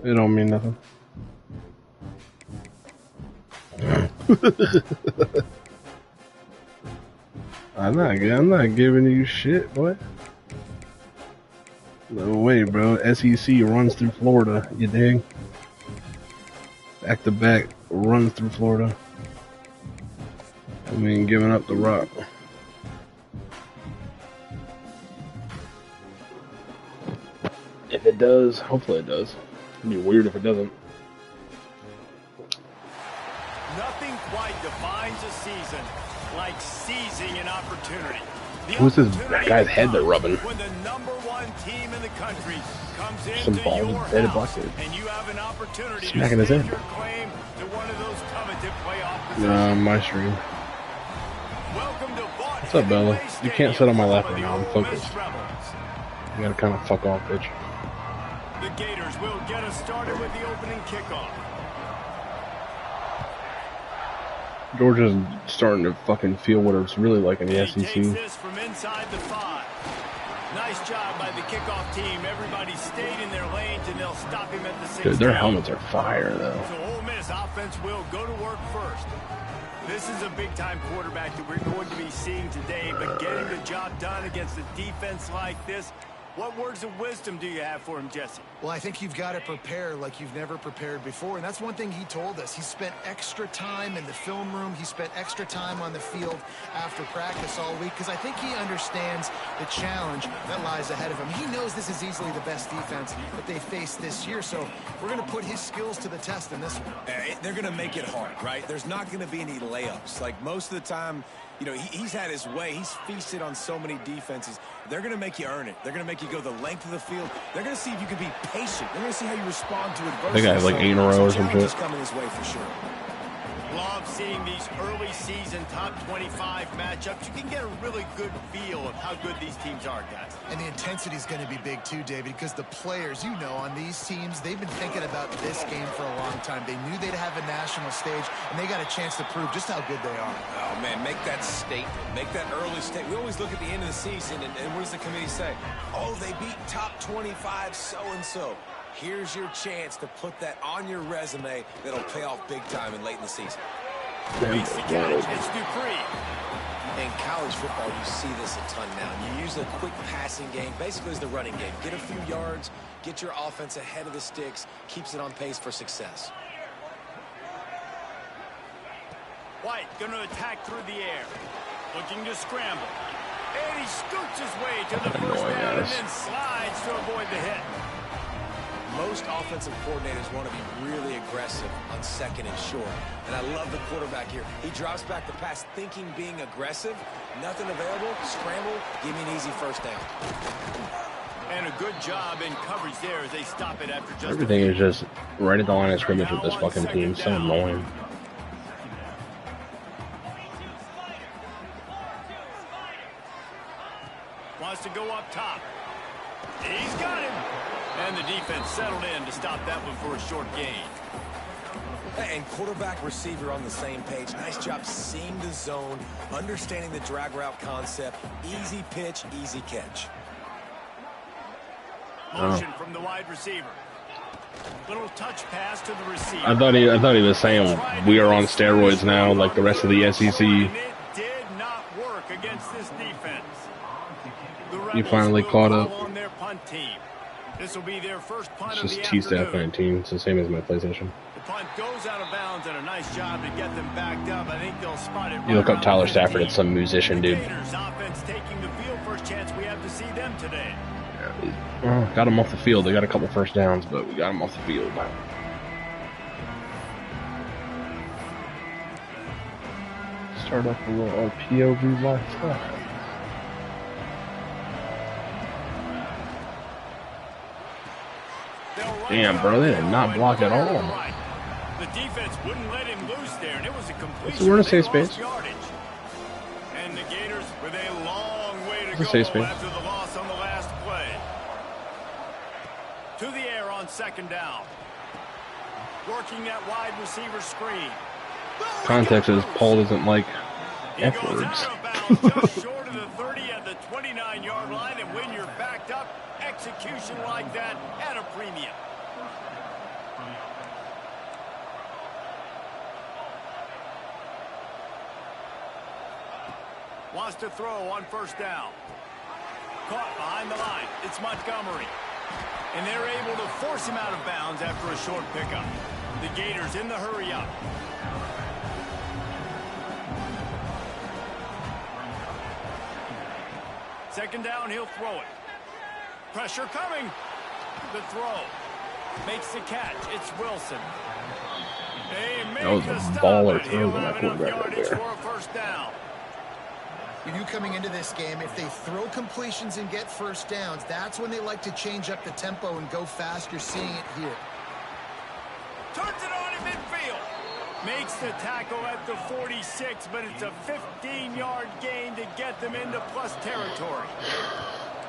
It don't mean nothing. I'm not giving you shit, boy. No way, bro. SEC runs through Florida, you dig? Back to back runs through Florida. I mean, giving up the rock. If it does, hopefully it does. It'd be weird if it doesn't. Nothing quite defines a season like seizing an opportunity. Who's this guy's head they're rubbing? When the #1 team in the country comes Some into bald your headed house, black dude. and you have an opportunity Smacking to his head. stake your claim to one of those coveted playoff positions. My stream. Welcome to What's up, Bella? You can't sit on my lap right now. I'm focused. You gotta kind of fuck off, bitch. The Gators will get us started with the opening kickoff. Georgia's starting to fucking feel what it's really like in the SEC. This from inside the 5. Nice job by the kickoff team. Everybody stayed in their lanes, and they'll stop him at the 6. Dude, their helmets are fire, though. So Ole Miss offense will go to work first. This is a big-time quarterback that we're going to be seeing today, but getting the job done against a defense like this, what words of wisdom do you have for him, Jesse? Well, I think you've got to prepare like you've never prepared before, and that's one thing he told us. He spent extra time in the film room. He spent extra time on the field after practice all week because I think he understands the challenge that lies ahead of him. He knows this is easily the best defense that they faced this year, so we're going to put his skills to the test in this one. They're going to make it hard, right? There's not going to be any layups. Like most of the time, you know, he's had his way. He's feasted on so many defenses. They're going to make you earn it. They're going to make you go the length of the field. They're going to see if you can be patient. They're going to see how you respond to adversity. They got like 8 in a row or some shit. Coming his way for sure. Love seeing these early season top 25 matchups. You can get a really good feel of how good these teams are, guys. And the intensity is going to be big too, David, because the players, you know, on these teams, they've been thinking about this game for a long time. They knew they'd have a national stage, and they got a chance to prove just how good they are. Oh, man, make that statement. Make that early statement. We always look at the end of the season, and what does the committee say? Oh, they beat top 25 so-and-so. Here's your chance to put that on your resume that'll pay off big time and late in the season. Makes the catch. It's Dupree. In college football, you see this a ton now. You use the quick passing game, basically as the running game. Get a few yards, get your offense ahead of the sticks, keeps it on pace for success. White going to attack through the air. Looking to scramble. And he scoots his way to the first down and then slides to avoid the hit. Most offensive coordinators want to be really aggressive on 2nd and short. And I love the quarterback here. He drops back the pass thinking being aggressive. Nothing available. Scramble. Give me an easy first down. And a good job in coverage there as they stop it after just everything is just right at the line of scrimmage with this fucking team. So annoying. Wants to go up top. He's got him. And the defense settled in to stop that one for a short gain. And quarterback receiver on the same page. Nice job seeing the zone, understanding the drag route concept. Easy pitch, easy catch. Motion from the wide receiver. Little touch pass to the receiver. I thought he was saying we are on steroids now, like the rest of the SEC. And it did not work against this defense. You finally caught up. On their punt team. This will be their first punt It's of just the T-Staff afternoon. 19. It's the same as my PlayStation. The punt goes out of bounds, and a nice job to get them backed up. I think they'll spot it. You look right up Tyler around Stafford, 15. it's some musician dude. Gators offense taking the field. First chance we have to see them today. Got him off the field. They got a couple first downs, but we got him off the field. Start off a little POV live. Damn, bro, they did not block at all. The defense wouldn't let him loose there, and it was a completion. So we're in a safe space. And the Gators with a long way to It's a safe space. after the loss on the last play. To the air on 2nd down. Working that wide receiver screen. Context is Paul doesn't like He F goes words. out of bounds just short of the 30 at the 29-yard line, and when you're backed up, execution like that at a premium. Wants to throw on first down. Caught behind the line. It's Montgomery. And they're able to force him out of bounds after a short pickup. The Gators in the hurry up. Second down, he'll throw it. Pressure coming. The throw. Makes the catch. It's Wilson. That was a baller throw by that quarterback right there. For a first down. You knew coming into this game, if they throw completions and get first downs, that's when they like to change up the tempo and go fast. You're seeing it here. Turns it on in midfield. Makes the tackle at the 46, but it's a 15-yard gain to get them into plus territory.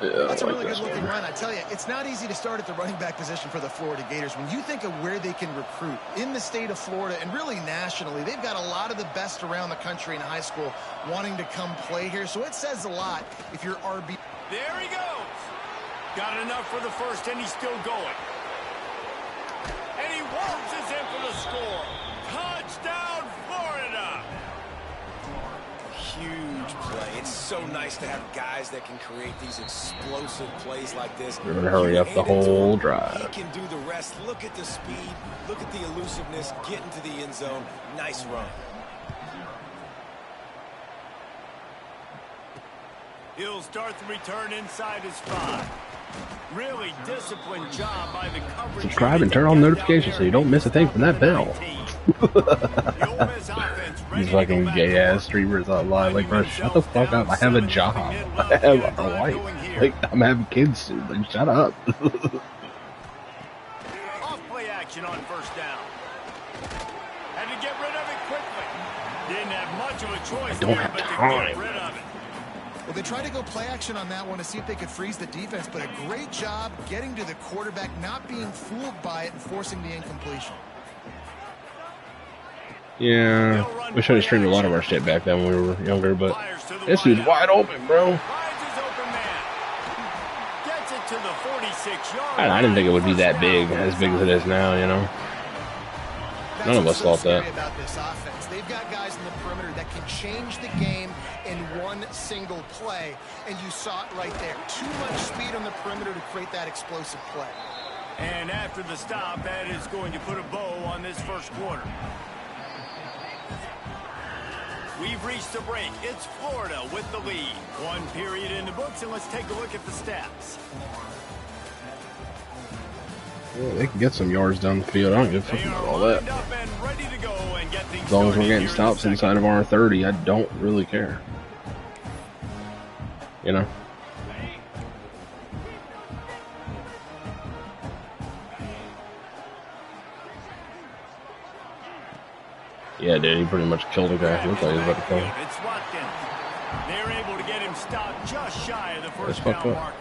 Yeah, that's a really good-looking run. I tell you, it's not easy to start at the running back position for the Florida Gators. When you think of where they can recruit in the state of Florida and really nationally, they've got a lot of the best around the country in high school wanting to come play here. So it says a lot if you're RB. There he goes. Got enough for the first, and he's still going. And he waltzes in for the score. Touchdown, Florida. Huge play. It's so nice to have guys that can create these explosive plays like this. We're going to hurry up the whole drive. He can do the rest. Look at the speed. Look at the elusiveness. Get into the end zone. Nice run. He'll start the return inside his 5. Really disciplined job by the coverage. Subscribe and turn on notifications so you don't miss a thing from that bell. These fucking gay ass streamers online, like, bro, shut the fuck up. I have a job. I have a wife. Like, I'm having kids soon. Like, shut up. Off play action on first down. Had to get rid of it quickly. Didn't have much of a choice. I don't have time. Get rid of it. Well, they tried to go play action on that one to see if they could freeze the defense, but a great job getting to the quarterback, not being fooled by it and forcing the incompletion. Yeah, we should have streamed a lot of our shit back then when we were younger, but this dude's wide open, bro. I didn't think it would be that big, as big as it is now, you know. None of us thought that. About this offense. They've got guys in the perimeter that can change the game in one single play, and you saw it right there. Too much speed on the perimeter to create that explosive play. And after the stop, that is going to put a bow on this first quarter. We've reached the break. It's Florida with the lead. One period in the books, and let's take a look at the stats. Yeah, they can get some yards down the field. I don't give a fuck about all that. As long as we're getting stops inside of our 30, I don't really care. You know? Yeah, dude, he pretty much killed a guy. He looked like he was about to kill him. It's Watkins. They're able to get him stopped just shy of the first That's down marker.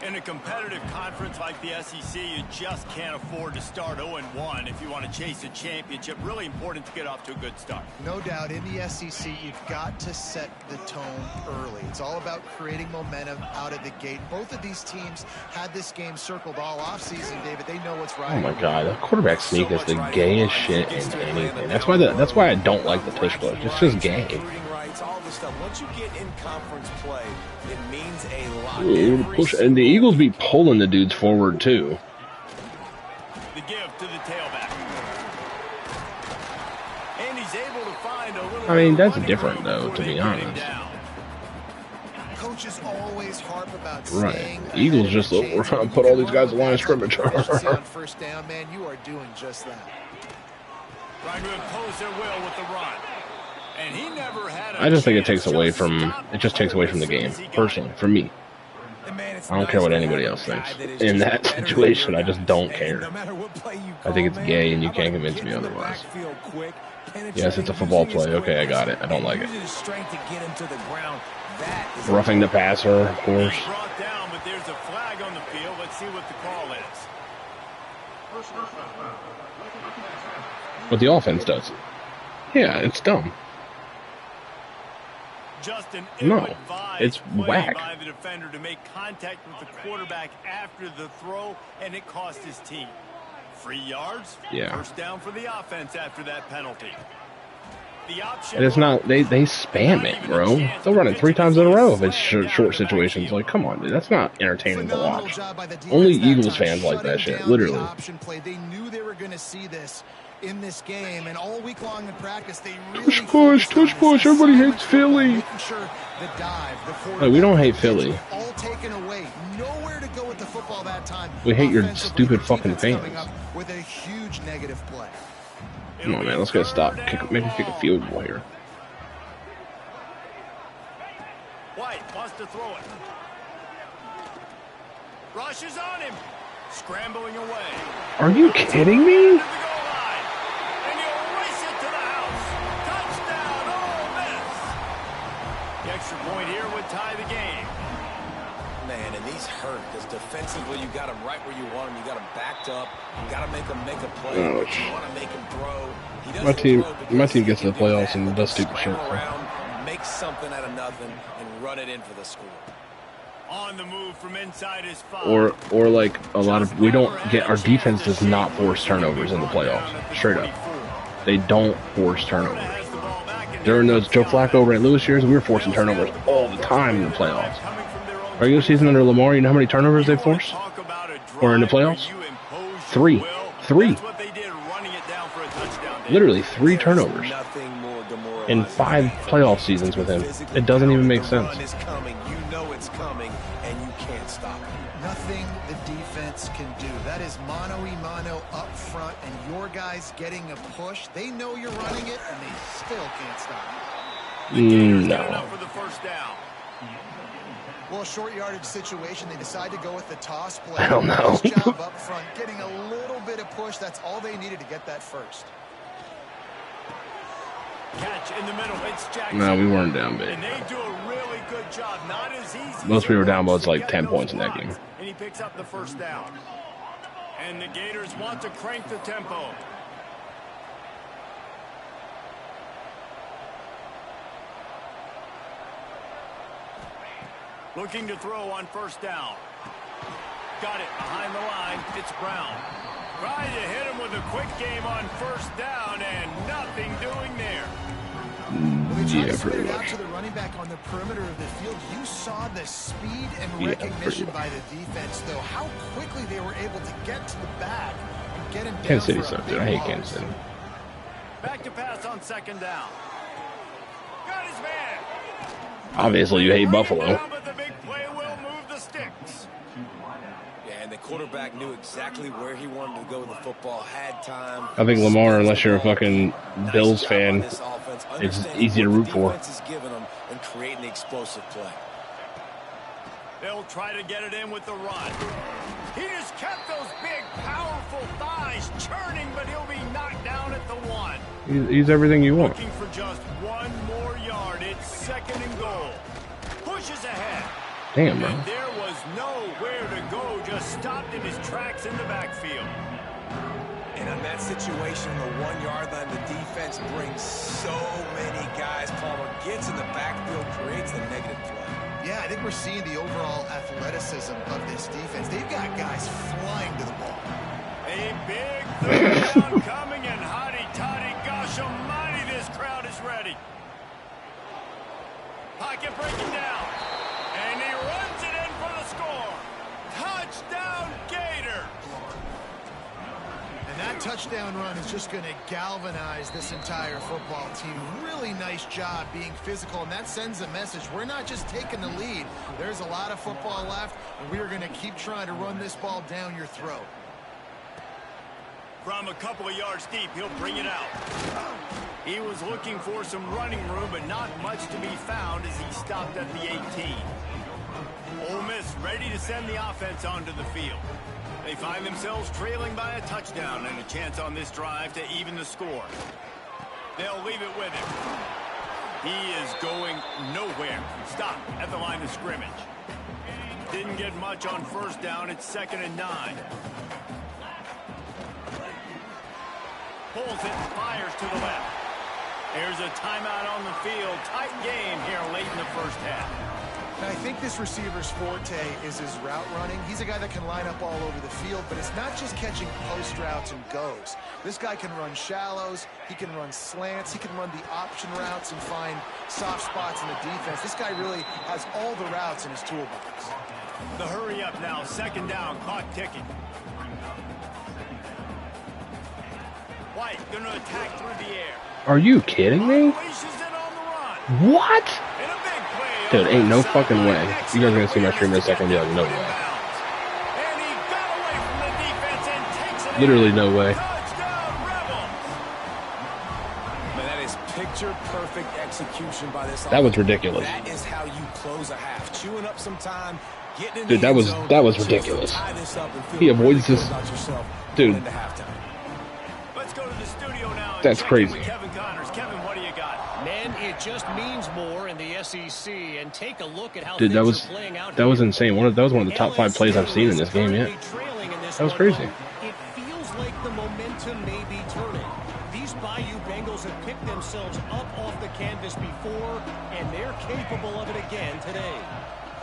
In a competitive conference like the SEC, you just can't afford to start 0-1 if you want to chase a championship. Really important to get off to a good start. No doubt, in the SEC, you've got to set the tone early. It's all about creating momentum out of the gate. Both of these teams had this game circled all offseason, David. They know what's right. Oh my god, the quarterback sneak is the gayest shit in anything. That's why I don't like the tush push. It's just gay. All this stuff. Once you get in conference play, it means a lot. Ooh, push, and the Eagles be pulling the dudes forward too. The give to the tailback. And he's able to find a little. I mean, that's different though, to be honest. Coaches always harp about right. Eagles just look, we're trying to put all these guys in line of scrimmage. On first down, man, you are doing just that. Trying to impose their will with the run. And he never had I just think it takes away from the game, personally, for me. I don't care what anybody else thinks. In that situation, I just don't care. I think it's gay and you can't convince me otherwise. Yes, it's a football play. Okay, I got it. I don't like it. Roughing the passer, of course. Brought down, but there's a flag on the field. Let's see what the call is. What the offense does. Yeah, it's dumb. No, it's whack. By the defender to make contact with the quarterback after the throw, and it cost his team 3 yards. Yeah. First down for the offense after that penalty. And it's not, they spam it, bro. They'll run it 3 times in a row if it's short situations. Like, come on, dude. That's not entertaining to watch. Only Eagles fans like that shit, literally. They knew they were going to see this in this game, and all week long in practice, they really touch push. Everybody hates Philly. Sure the dive, the Hey, we don't hate Philly. All taken away. Nowhere to go with the football that time. We hate your stupid fucking fans. With a huge negative play. Come on, man. Let's get stop. Maybe kick a field goal here. White wants to throw it. Rush is on him. Scrambling away. Are you kidding me? The extra point here would tie the game. Man, and these hurt because defensively you got him right where you want him. You got him backed up. You got to make him make a play. You want to make him throw. My team gets to the playoffs and does stupid shit. Make something out of nothing and run it in for the score. On the move from inside his 5. Or like a lot of our defense does not force turnovers in the playoffs. Straight up. They don't force turnovers. During those Joe Flacco and Lewis years, we were forcing turnovers all the time in the playoffs. Regular season under Lamar, you know how many turnovers they forced? Or in the playoffs? 3. Literally 3 turnovers. In 5 playoff seasons with him. It doesn't even make sense. You know it's coming, and you can't stop it. Nothing the defense can do. That is mano-a-mano up front, and your guys getting a push. They know you're running it, and they still can't stop it. No. Well, a short yardage situation. They decide to go with the toss play. I don't know. Nice job up front, getting a little bit of push. That's all they needed to get that first. Catch in the middle. It's Jackson. No, we weren't down big. And they do a really good job. Not as easy. Most people were down, but it's like 10 points in that game. And he picks up the first down. And the Gators want to crank the tempo. Looking to throw on first down. Got it behind the line. It's Brown. Trying to hit him with a quick game on first down, and nothing doing there. Yeah, pretty much. Out to the running back on the perimeter of the field. You saw the speed and recognition by the defense, though. How quickly they were able to get to the back and get him down. Kansas City sucked, dude. I hate Kansas City. Back to pass on second down. Got his man. Obviously, you hate Buffalo. But the big play will move the sticks. Yeah, and the quarterback knew exactly where he wanted to go with the football, had time. I think Lamar, unless you're a fucking Bills fan, it's easy to root for. Is giving them and creating the explosive play. They'll try to get it in with the run. He just kept those big, powerful thighs churning, but he'll be knocked down at the 1. He's everything you want. Looking for just 1 more yard. It's second and goal. Pushes ahead. Damn, bro. And there was nowhere to go. Just stopped in his tracks in the backfield. And in that situation, the 1-yard line, the defense brings so many guys. Palmer gets in the backfield, creates the negative play. Yeah, I think we're seeing the overall athleticism of this defense. They've got guys flying to the ball. A big third down coming, and hotty-toddy, gosh almighty, this crowd is ready. Pocket breaking down, and he runs it in for the score. Touchdown, Gators! And that touchdown run is just going to galvanize this entire football team. Really nice job being physical, and that sends a message. We're not just taking the lead. There's a lot of football left, and we are going to keep trying to run this ball down your throat. From a couple of yards deep, he'll bring it out. He was looking for some running room, but not much to be found as he stopped at the 18. Ole Miss ready to send the offense onto the field. They find themselves trailing by a touchdown and a chance on this drive to even the score. They'll leave it with him. He is going nowhere. Stop at the line of scrimmage. Didn't get much on first down. It's 2nd and 9. Pulls it, fires to the left. There's a timeout on the field. Tight game here late in the first half. And I think this receiver's forte is his route running. He's a guy that can line up all over the field, but it's not just catching post routes and goes. This guy can run shallows, he can run slants, he can run the option routes and find soft spots in the defense. This guy really has all the routes in his toolbox. The hurry up now, second down, clock ticking. White gonna attack through the air. Are you kidding me? What? Dude, ain't no fucking way. You guys are gonna see my stream in a second and be like, no way. Literally no way. Man, that is picture perfect execution by this. That was ridiculous. That is how you close a half. Chewing up some time, getting in. Dude, that was ridiculous. He avoids this. Dude. Let's go to the studio now. That's crazy. Kevin Connors. Kevin, what do you got? Man, it just means more in the SEC, and take a look at how dude, that was insane. That was one of the top 5 plays I've seen in this game yet. That was crazy. It feels like the momentum may be turning. These Bayou Bengals have picked themselves up off the canvas before, and they're capable of it again today.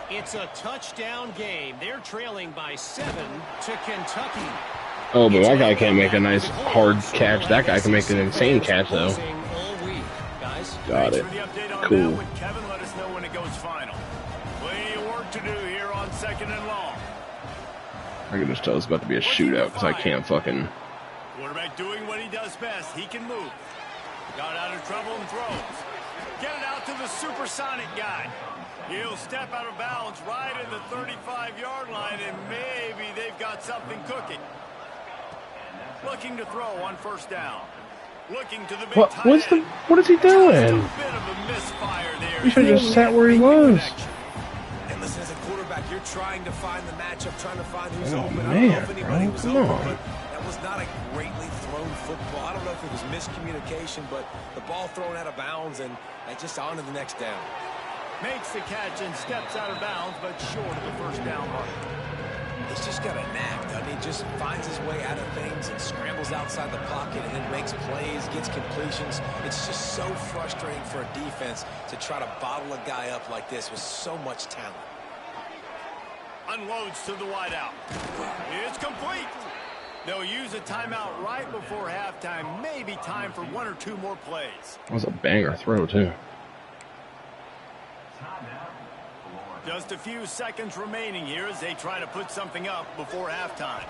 It's a touchdown game. They're trailing by 7 to Kentucky. Oh, but that guy can't make a nice hard catch. That guy can make an insane catch, though. Got it. Cool. Kevin, let us know when it goes final. Plenty of work to do here on second and long. I can just tell it's about to be a shootout because I can't fucking. Quarterback doing what he does best. He can move. Got out of trouble and throws. Get it out to the supersonic guy. He'll step out of bounds right in the 35-yard line, and maybe they've got something cooking. Looking to throw on first down. Looking to the big what is he doing? He should have just sat where he was. And listen, as a quarterback, you're trying to find the matchup, trying to find who's open. Man, I don't know if anybody bro, was come open, on. but that was not a greatly thrown football. I don't know if it was miscommunication, but the ball thrown out of bounds and just on to the next down. Makes the catch and steps out of bounds, but short of the first down mark. He's just got a knack, doesn't he? Just finds his way out of things and scrambles outside the pocket and then makes plays, gets completions. It's just so frustrating for a defense to try to bottle a guy up like this with so much talent. Unloads to the wideout. It's complete. They'll use a timeout right before halftime. Maybe time for 1 or 2 more plays. That was a banger throw, too. Just a few seconds remaining here as they try to put something up before halftime.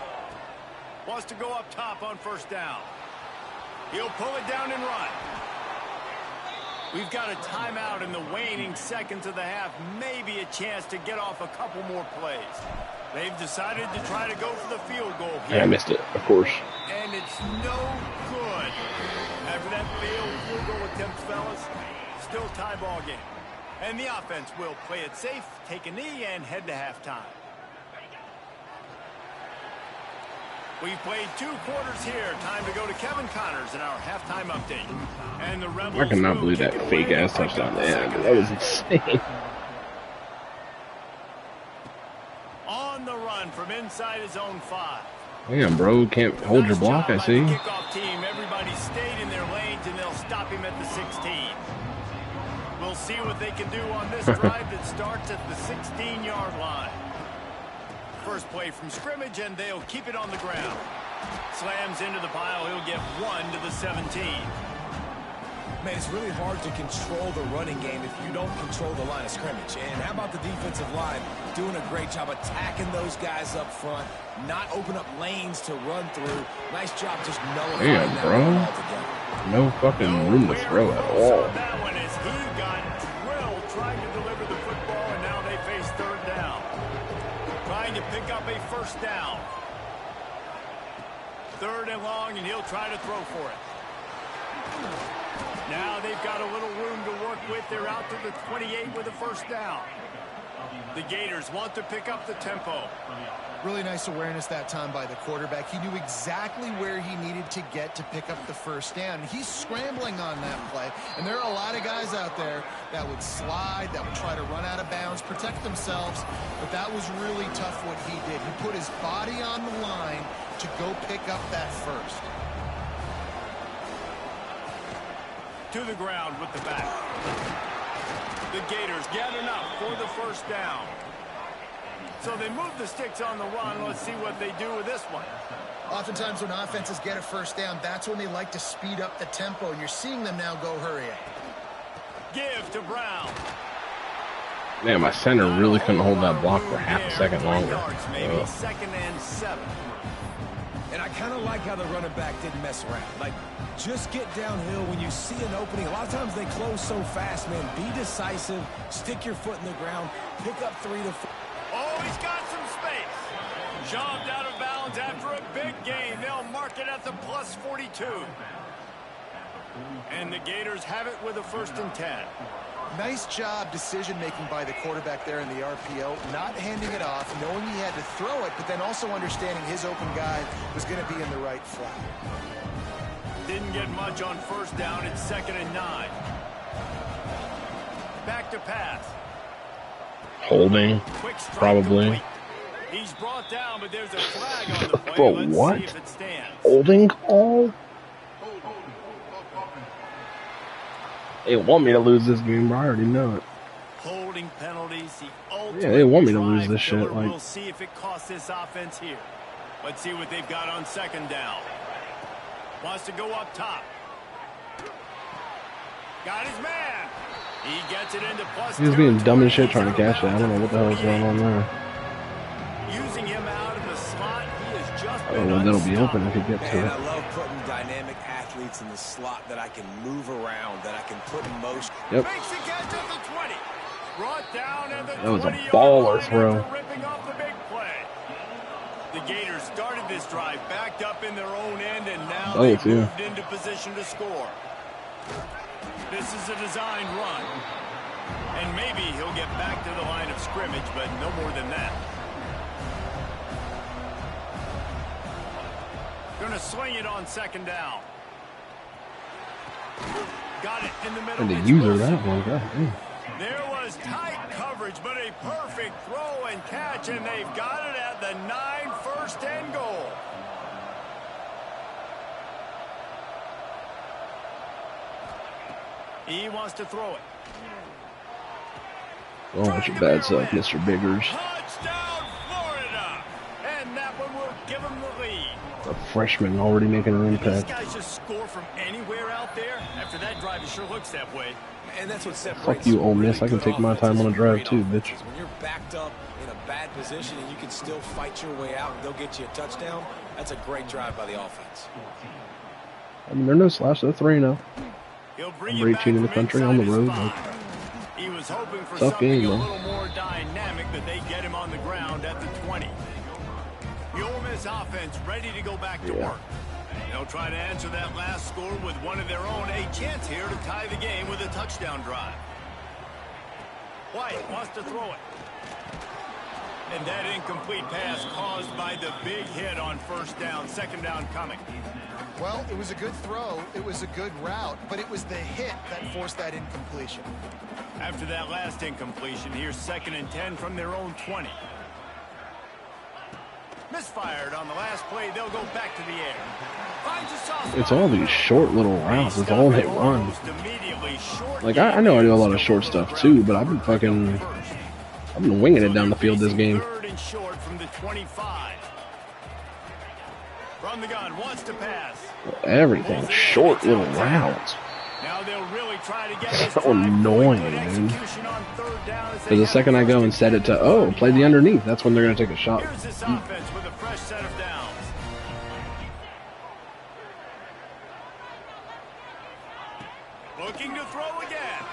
Wants to go up top on first down. He'll pull it down and run. We've got a timeout in the waning seconds of the half. Maybe a chance to get off a couple more plays. They've decided to try to go for the field goal here. Yeah, I missed it, of course. And it's no good. After that failed field goal attempt, fellas, still tie ball game. And the offense will play it safe, take a knee, and head to halftime. We've played 2 quarters here. Time to go to Kevin Connors in our halftime update. And the Rebels I cannot believe that fake-ass touchdown at the end. That was insane. On the run from inside his own 5. Damn, bro. Can't hold your block, I see. Kickoff team. Everybody stayed in their lanes, and they'll stop him at the 16. We'll see what they can do on this drive that starts at the 16-yard line. First play from scrimmage, and they'll keep it on the ground. Slams into the pile. He'll get 1 to the 17. Man, it's really hard to control the running game if you don't control the line of scrimmage. And how about the defensive line doing a great job attacking those guys up front, not open up lanes to run through. Nice job just nullifying that run altogether. No fucking room to throw at all. That one is he got drilled trying to deliver the football, and now they face third down. Trying to pick up a first down. 3rd and long, and he'll try to throw for it. Now they've got a little room to work with. They're out to the 28 with a first down. The Gators want to pick up the tempo. Really nice awareness that time by the quarterback. He knew exactly where he needed to get to pick up the first down. He's scrambling on that play, and there are a lot of guys out there that would slide, that would try to run out of bounds, protect themselves, but that was really tough what he did. He put his body on the line to go pick up that first. To the ground with the back. The Gators get enough for the first down. So they move the sticks on the run. Let's see what they do with this one. Oftentimes when offenses get a first down, that's when they like to speed up the tempo, and you're seeing them now go hurry up. Give to Brown. Man, my center really couldn't hold that block for half a second longer. Maybe 2nd and 7. And I kind of like how the running back didn't mess around. Like, just get downhill when you see an opening. A lot of times they close so fast, man. Be decisive. Stick your foot in the ground. Pick up 3 to 4. Oh, he's got some space. Shoved out of bounds after a big gain. They'll mark it at the plus 42. And the Gators have it with a 1st and 10. Nice job decision-making by the quarterback there in the RPO, not handing it off, knowing he had to throw it, but then also understanding his open guy was going to be in the right flat. Didn't get much on 1st down. It's 2nd and 9. Back to pass. Holding, probably. He's brought down, but there's a flag on the play. For Let's what? see if it stands. Holding call? They want me to lose this game, bro. I already know it. Holding penalties. The Yeah, they want me to lose this shit. Like, we'll see if it costs this offense here. Let's see what they've got on 2nd down. Wants to go up top. Got his man. He gets it into plus. he was being dumb as shit trying to catch it. I don't know what the hell is going on there. Using him out of the slot, he is just. I don't know when that'll be open if he gets to Man, it. I love putting dynamic athletes in the slot that I can move around, that I can put in motion. Yep. Makes the catch at the 20. Brought down at the That was a 20-yard baller line throw. after ripping off the big play. The Gators started this drive backed up in their own end, and now they've moved into position to score. This is a designed run. And maybe he'll get back to the line of scrimmage, but no more than that. Gonna swing it on 2nd down. Got it in the middle. And the user that one, God damn. There was tight coverage, but a perfect throw and catch, and they've got it at the 9, 1st and goal. He wants to throw it. Oh, that's your bad self, Mr. Biggers. Touchdown, Florida! And that one will give him the lead. A freshman already making an impact. These guys just score from anywhere out there. After that drive, it sure looks that way. And that's what separates. Fuck you, Ole Miss. I can take my time on a drive too, bitch. When you're backed up in a bad position and you can still fight your way out and they'll get you a touchdown, that's a great drive by the offense. I mean, they're no slouch. They're 3-0. Number 18 in the country on the road. Like, he was hoping for tough something game, a man. little more dynamic, but they get him on the ground at the 20. The Ole Miss offense ready to go back to work. They'll try to answer that last score with one of their own. A chance here to tie the game with a touchdown drive. White wants to throw it. And that incomplete pass caused by the big hit on 1st down. 2nd down coming. Well, it was a good throw, it was a good route, but it was the hit that forced that incompletion. After that last incompletion, here's 2nd and 10 from their own 20. Misfired on the last play. They'll go back to the air. it's all these short little routes. It's all they run. Like, I know I do a lot of short stuff too, but I've been winging it down the field this game. 3rd and short from the 25. From the gun, wants to pass. Everything short little routes. Now they'll really try to get this So annoying, man. Because the second I go and set it to, play the underneath, that's when they're going to take a shot. Here's this offense with a fresh set of downs. Looking to throw again.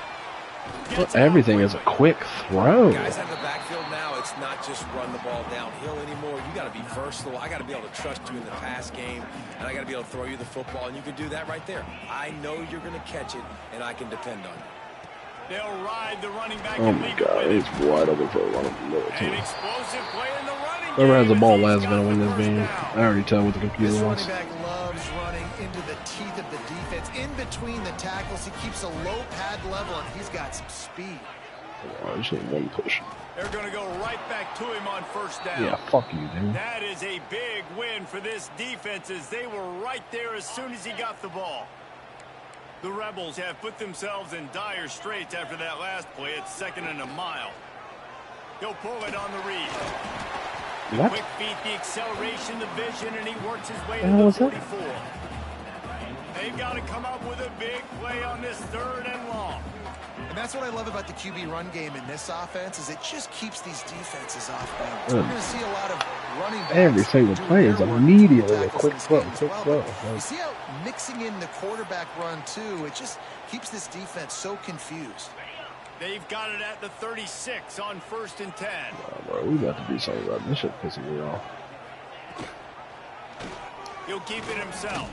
Well, everything is a quick throw. Guys in the backfield now, it's not just run the ball downhill anymore. You got to be versatile. I got to be able to trust you in the pass game, and I got to be able to throw you the football, and you can do that right there. I know you're going to catch it, and I can depend on you. They'll ride the running back. Oh my God, it's wide open for a run of the middle An too. explosive play in the running Whoever has the game ball as last he's is going to win got this the game. first I down. already tell what the computer This wants. running back loves running into the teeth of the defense. In between the tackles, he keeps a low pad level, and he's got some speed. I just need one push. They're going to go right back to him on 1st down. Yeah, fuck you, dude. That is a big win for this defense as they were right there as soon as he got the ball. The Rebels have put themselves in dire straits after that last play. It's 2nd and a mile. He'll pull it on the read. What? Quick feet, the acceleration, the vision, and he works his way to the 44. They've got to come up with a big play on this 3rd and long. And that's what I love about the QB run game in this offense is it just keeps these defenses off balance. We're going to see a lot of running backs. Every single play is immediately a quick throw, You see how mixing in the quarterback run, too, it just keeps this defense so confused. They've got it at the 36 on 1st and 10. Oh, bro, we got to do something about this shit pissing me off. He'll keep it himself.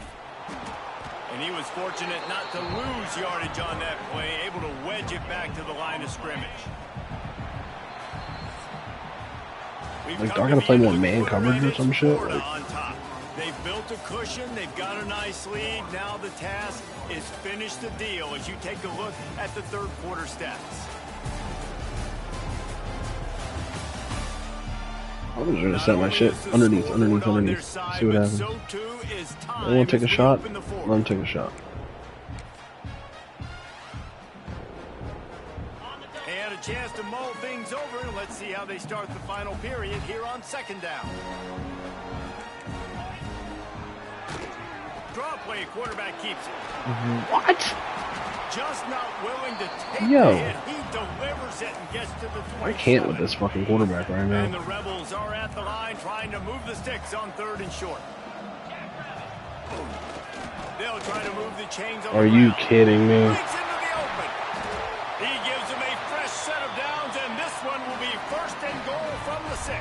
And he was fortunate not to lose yardage on that play, able to wedge it back to the line of scrimmage. Like, do I gotta play more man coverage or some shit? Like, on top. They've built a cushion. They've got a nice lead. Now the task is finish the deal as you take a look at the 3rd quarter stats. I'm just gonna set my shit underneath. See what happens. I want to take a shot. Let him take a shot. And a chance to mull things over. Let's see how they start the final period here on 2nd down. Draw play, quarterback keeps it. What? Just not willing to take the hit. He delivers it and gets to the 27. I can't with this fucking quarterback right now. And the Rebels are at the line trying to move the sticks on 3rd and short. They'll try to move the chains on Are you kidding me? He gives them a fresh set of downs, and this one will be 1st and goal from the 6.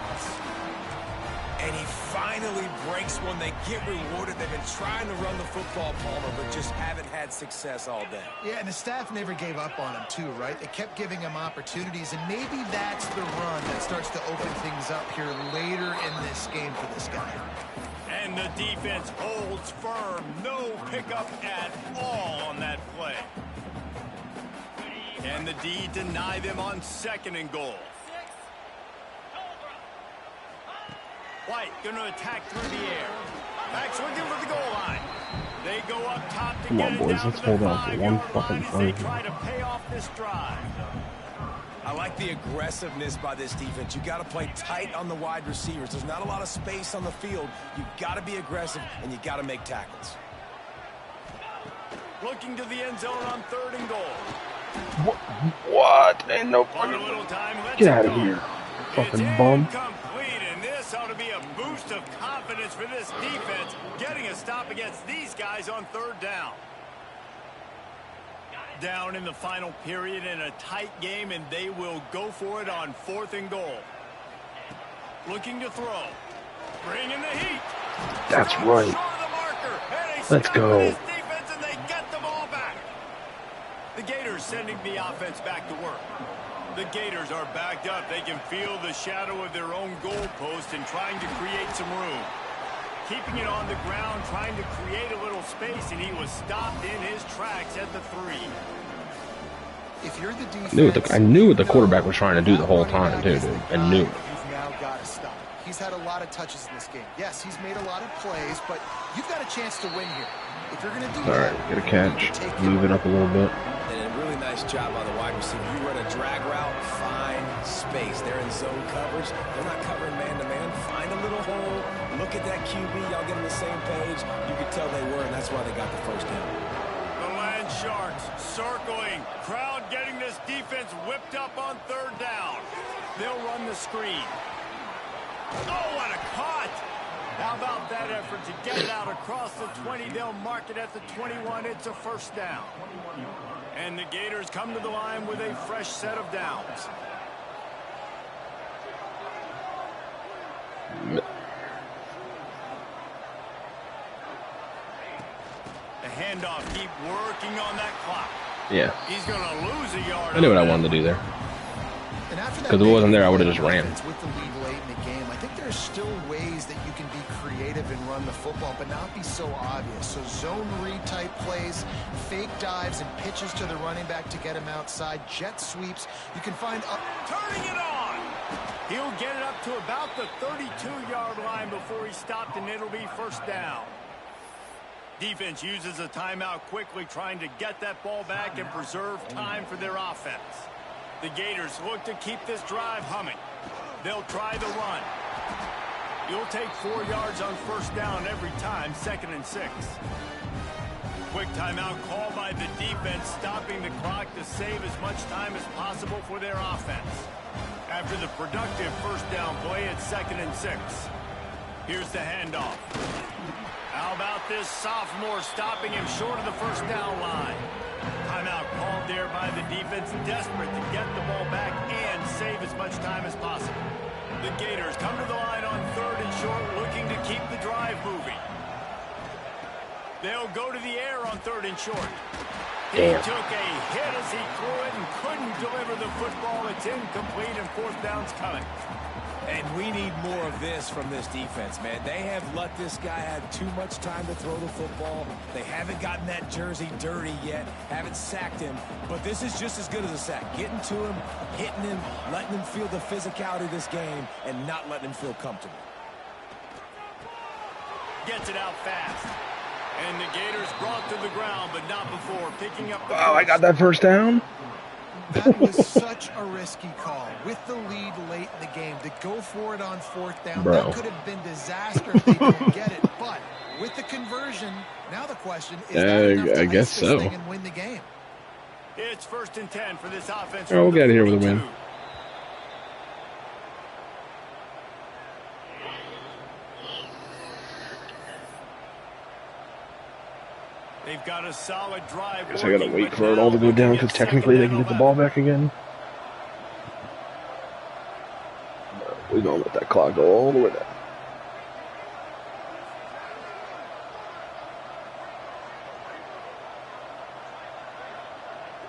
And he finally breaks one. They get rewarded. They've been trying to run the football, Palmer, but just haven't had success all day. Yeah, and the staff never gave up on him, too, right? They kept giving him opportunities, and maybe that's the run that starts to open things up here later in this game for this guy. And the defense holds firm. No pickup at all on that play. Can the D deny them on 2nd and goal? White going to attack through the air. Backs looking for the goal line. They go up top to get it down to the 5-yard line as they try to pay off this drive. I like the aggressiveness by this defense. You got to play tight on the wide receivers. There's not a lot of space on the field. You got to be aggressive and you got to make tackles. Looking to the end zone on 3rd and goal. What? Ain't no fucking. Get out of here, fucking bum. This ought to be a boost of confidence for this defense, getting a stop against these guys on 3rd down. Down in the final period in a tight game, and they will go for it on 4th and goal. Looking to throw. Bringing the heat. That's right. Let's go. Defense, and they get the ball back. The Gators sending the offense back to work. The Gators are backed up. They can feel the shadow of their own goalpost and trying to create some room. Keeping it on the ground, trying to create a little space, and he was stopped in his tracks at the 3. If you're the defense, I knew what the quarterback was trying to do the whole time, too, dude. I knew. You've now got to stop. He's had a lot of touches in this game. Yes, he's made a lot of plays, but you've got a chance to win here. If you're going to do that, get a catch, move it up a little bit. And a really nice job by the wide receiver. You run a drag route, find space. They're in zone coverage. They're not covering man-to-man. Find a little hole. Look at that QB. Y'all get on the same page. You could tell they were, and that's why they got the 1st down. The Land Sharks circling. Crowd getting this defense whipped up on 3rd down. They'll run the screen. Oh, what a caught! How about that effort to get it out across the 20? They'll mark it at the 21. It's a 1st down. And the Gators come to the line with a fresh set of downs. The handoff, keep working on that clock. Yeah. He's going to lose a yard. I knew what I wanted to do there. Because if it wasn't there, I would have just ran. With the lead late in the game, I think there's still ways that you can be creative and run the football, but not be so obvious. So zone read type plays, fake dives and pitches to the running back to get him outside, jet sweeps. You can find turning it on. He'll get it up to about the 32-yard line before he stopped, and it'll be 1st down. Defense uses a timeout quickly, trying to get that ball back and preserve time for their offense. The Gators look to keep this drive humming. They'll try the run. You'll take 4 yards on first down every time, 2nd and 6. Quick timeout call by the defense, stopping the clock to save as much time as possible for their offense. After the productive first down play, it's 2nd and 6. Here's the handoff. How about this sophomore stopping him short of the first down line? Timeout called there by the defense, desperate to get the ball back and save as much time as possible. The Gators come to the line on 3rd and short, looking to keep the drive moving. They'll go to the air on 3rd and short. He took a hit as he threw it and couldn't deliver the football. It's incomplete and 4th down's coming. And we need more of this from this defense, man. They have let this guy have too much time to throw the football. They haven't gotten that jersey dirty yet, haven't sacked him. But this is just as good as a sack. Getting to him, hitting him, letting him feel the physicality of this game, and not letting him feel comfortable. Gets it out fast. And the Gators brought to the ground, but not before picking up the Wow, I got that first down. That was such a risky call. With the lead late in the game, to go for it on 4th down, Bro. that could have been disaster if they don't get it. But with the conversion, now the question is that enough to I guess ice this so. thing and win the game? It's 1st and 10 for this offense. All right, we'll get out of here with a win. They've got a solid drive. Guess I gotta wait for it all to go down because technically they can get the ball back again. We're gonna let that clock go all the way down.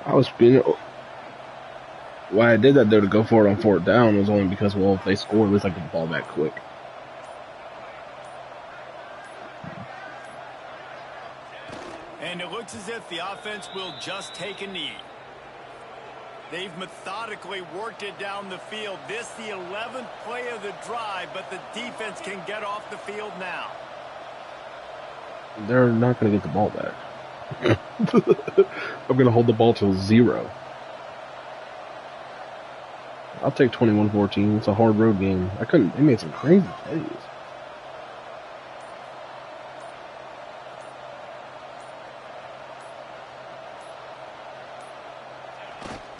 I was being. Why I did that though to go for it on 4th down was only because, well, if they score, at least I get the ball back quick. And it looks as if the offense will just take a knee. They've methodically worked it down the field. This the 11th play of the drive, but the defense can get off the field now. They're not going to get the ball back. I'm going to hold the ball till 0. I'll take 21-14. It's a hard road game. They made some crazy plays.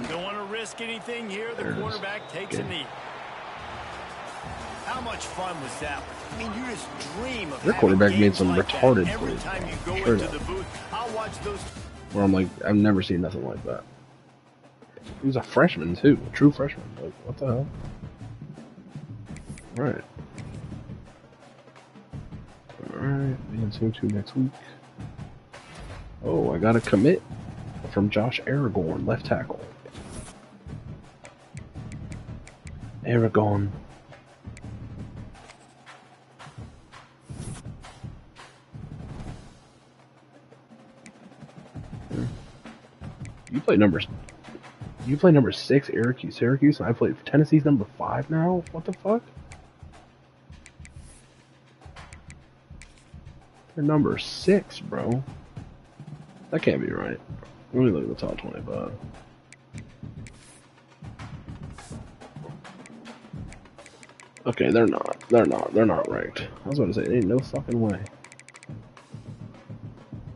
Don't want to risk anything here. The quarterback takes a knee. How much fun was that? I mean, you just dream of their quarterback made some like retarded every plays. time you go Sure into that. the booth. I'll watch those. Where I'm like, I've never seen nothing like that. He was a freshman too, a true freshman. Like, what the hell? Alright. Alright, being soon to next week. Oh, I got a commit from Josh Aragorn, left tackle. Aragon. You play number 6, Syracuse, and I play Tennessee's number 5 now? What the fuck? They're number 6, bro. That can't be right. Let me look at the top 25. Okay, they're not. They're not ranked. I was about to say, ain't no fucking way.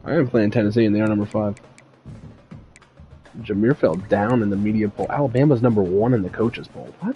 I am playing Tennessee and they are number 5. Jameer fell down in the media poll. Alabama's number 1 in the coaches poll. What?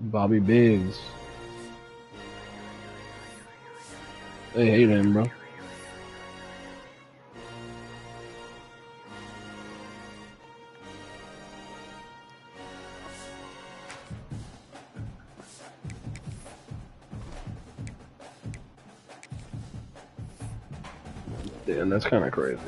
Bobby Biggs. They hate him, bro. Damn, that's kind of crazy.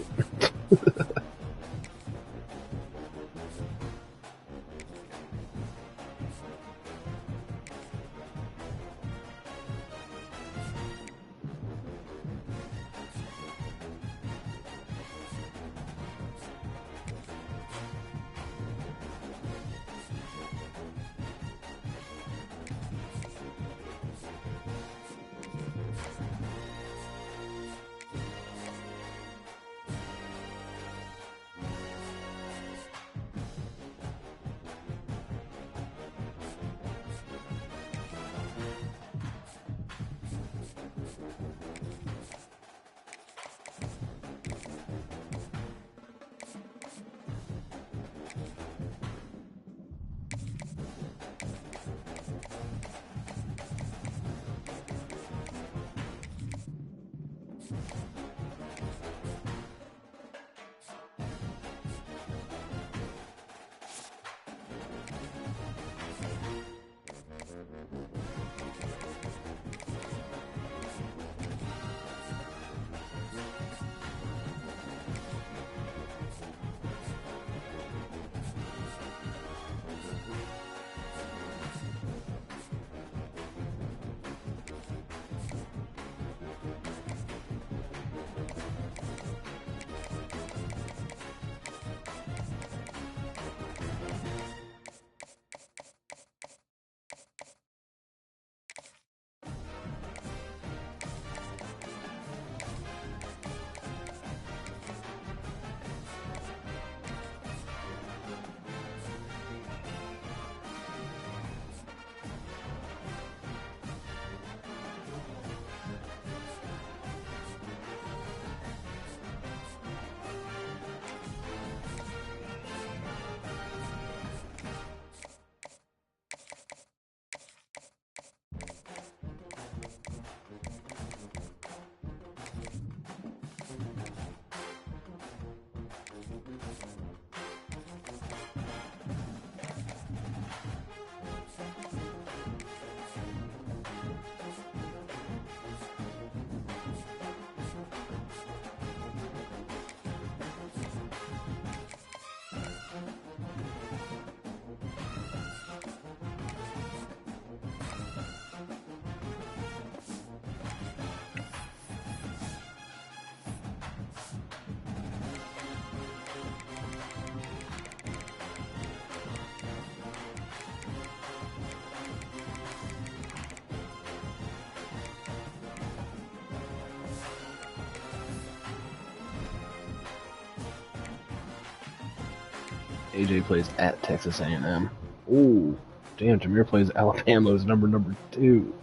AJ plays at Texas A&M. Ooh, damn, Jameer plays Alabama's number 2.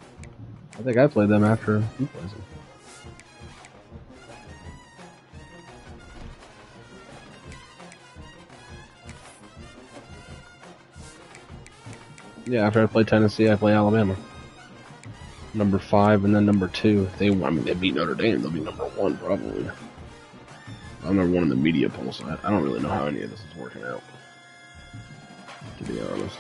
I think I played them after he plays them. Yeah, after I play Tennessee, I play Alabama. Number 5 and then number 2. If they beat Notre Dame, they'll be number 1 probably. I'm number 1 in the media poll, so I don't really know how any of this is working out, to be honest.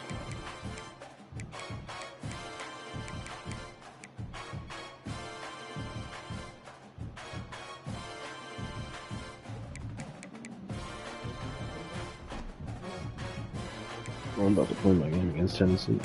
I'm about to play my game against Tennessee.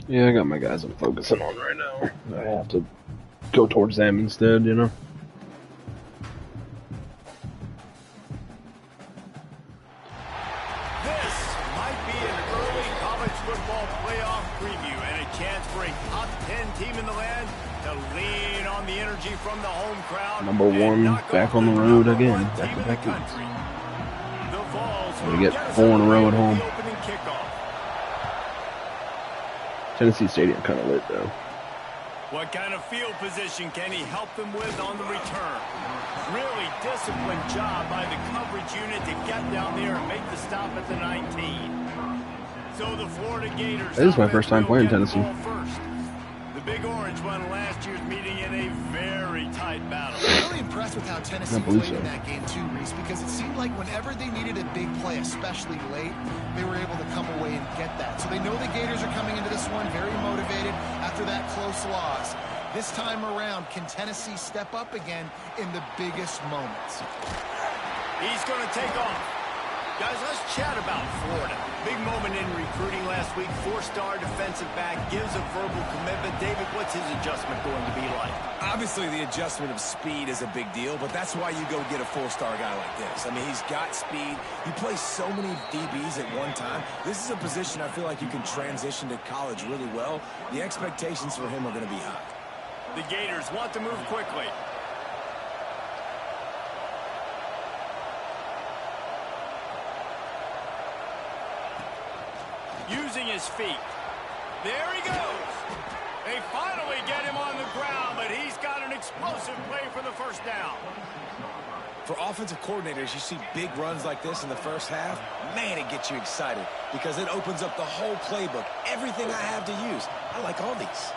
Yeah, I got my guys I'm focusing on right now. I have to go towards them instead, you know? for a top 10 team in the land to lean on the energy from the home crowd. Number one, back on the road again. Back to back. We get 4 in a row at home. Tennessee Stadium kind of lit though. What kind of field position can he help them with on the return? Really disciplined job by the coverage unit to get down there and make the stop at the 19. So the Florida Gators. This is my first time playing Tennessee. The Big Orange won last year's meeting in a very tight battle. I'm really impressed with how Tennessee played in that game too, Reese, because it seemed like whenever they needed a big play, especially late, they were able to come away and get that. So they know the Gators are coming into this one very motivated after that close loss. This time around, can Tennessee step up again in the biggest moments? He's going to take off. Guys, let's chat about Florida. Big moment in recruiting last week. 4-star defensive back gives a verbal commitment. David, what's his adjustment going to be like? Obviously, the adjustment of speed is a big deal, but that's why you go get a 4-star guy like this. I mean, he's got speed. He plays so many DBs at one time. This is a position I feel like you can transition to college really well. The expectations for him are going to be high. The Gators want to move quickly. Using his feet. There he goes. They finally get him on the ground, but he's got an explosive play for the first down. For offensive coordinators, you see big runs like this in the first half. Man, it gets you excited because it opens up the whole playbook. Everything I have to use. I like all these.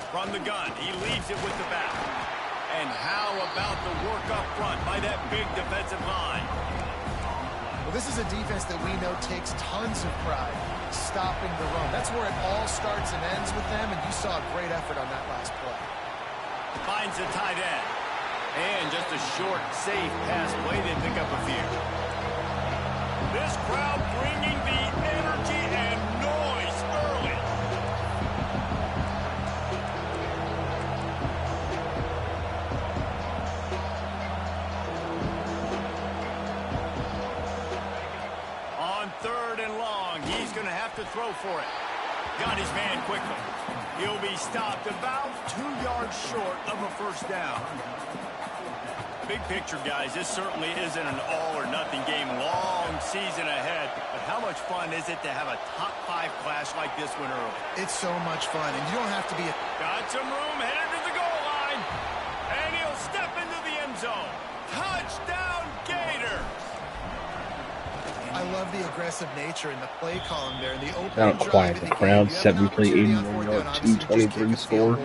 From the gun, he leaves it with the back. And how about the work up front by that big defensive line? Well, this is a defense that we know takes tons of pride stopping the run. That's where it all starts and ends with them, and you saw a great effort on that last play. Finds the tight end. And just a short, safe pass play. They pick up a few. This crowd bringing the energy and noise early. On 3rd and long, he's going to have to throw for it. Got his man quickly. He'll be stopped about 2 yards short of a first down. Big picture, guys, this certainly isn't an all-or-nothing game. Long season ahead. But how much fun is it to have a top-5 clash like this one early? It's so much fun, and you don't have to be a... Got some room, headed to the goal line. And he'll step into the end zone. Touchdown, Gator! I love the aggressive nature in the play column there. In the opening Now quiet the crowd. 7 play, 81 yard, 223 score.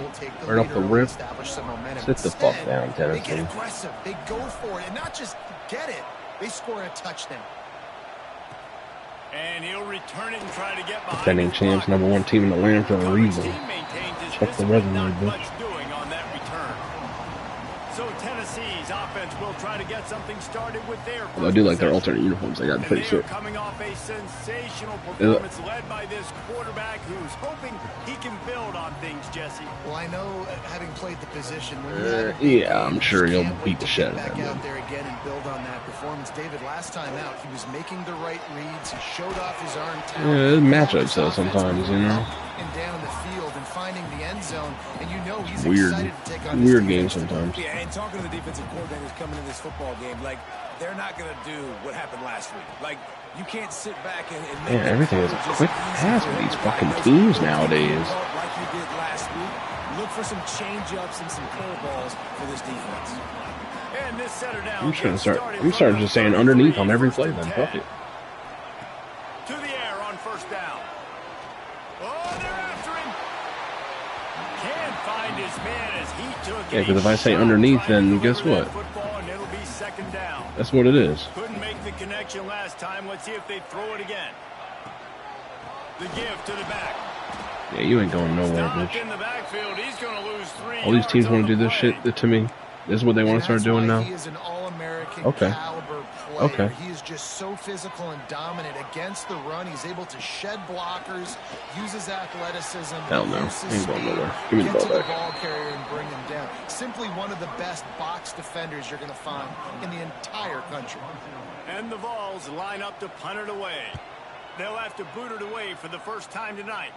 Right off the rip. Sit the fuck down, They get Tennessee. aggressive. They go for it, and not just get it. They score a touchdown. And he'll return it and try to get behind. Defending champs, #1 team in the land for a reason. Check the resume, bitch. Doing on that return. So Tennessee's offense will try to get something started with their. Although I do like their alternate uniforms. They got pretty They're sick. coming off a sensational performance led by this quarterback who's hoping he can build on things, Jesse. Well, I know, having played the position, when Yeah, I'm sure he'll beat the shit out of back them. out there again and build on that performance. David, last time out, he was making the right reads. He showed off his arm talent. Yeah, matchups though sometimes, you know. And down the field and finding the end zone, and you know he's Weird, excited to take on weird game sometimes. Yeah, and talking to the defensive coordinators coming in this football game, like, they're not going to do what happened last week. Like, you can't sit back and make Man, everything is a quick pass with these fucking teams nowadays. Like you did last week, look for some change-ups and some curveballs for this defense. And this setter down. I'm starting just saying underneath on every play then. Fuck it. To the air on first down. Oh, they're after him. Can't find his man as he took. Yeah, because if I say underneath, then guess what? And it'll be second down. That's what it is. Couldn't make the connection last time. Let's see if they throw it again. The give to the back. Yeah, you ain't going nowhere, Stopped bitch. in the backfield. He's going to lose 3 All these teams yards want on to do the this play. shit to me. This is what they want to start doing now. He is an all-American Okay. caliber player. Okay. He is just so physical and dominant against the run. He's able to shed blockers, uses athleticism. Hell no. uses He ain't going speed, nowhere. Give me the get ball to the back. ball carrier and bring him down. Simply one of the best box defenders you're going to find in the entire country. And the Vols line up to punt it away. They'll have to boot it away for the first time tonight.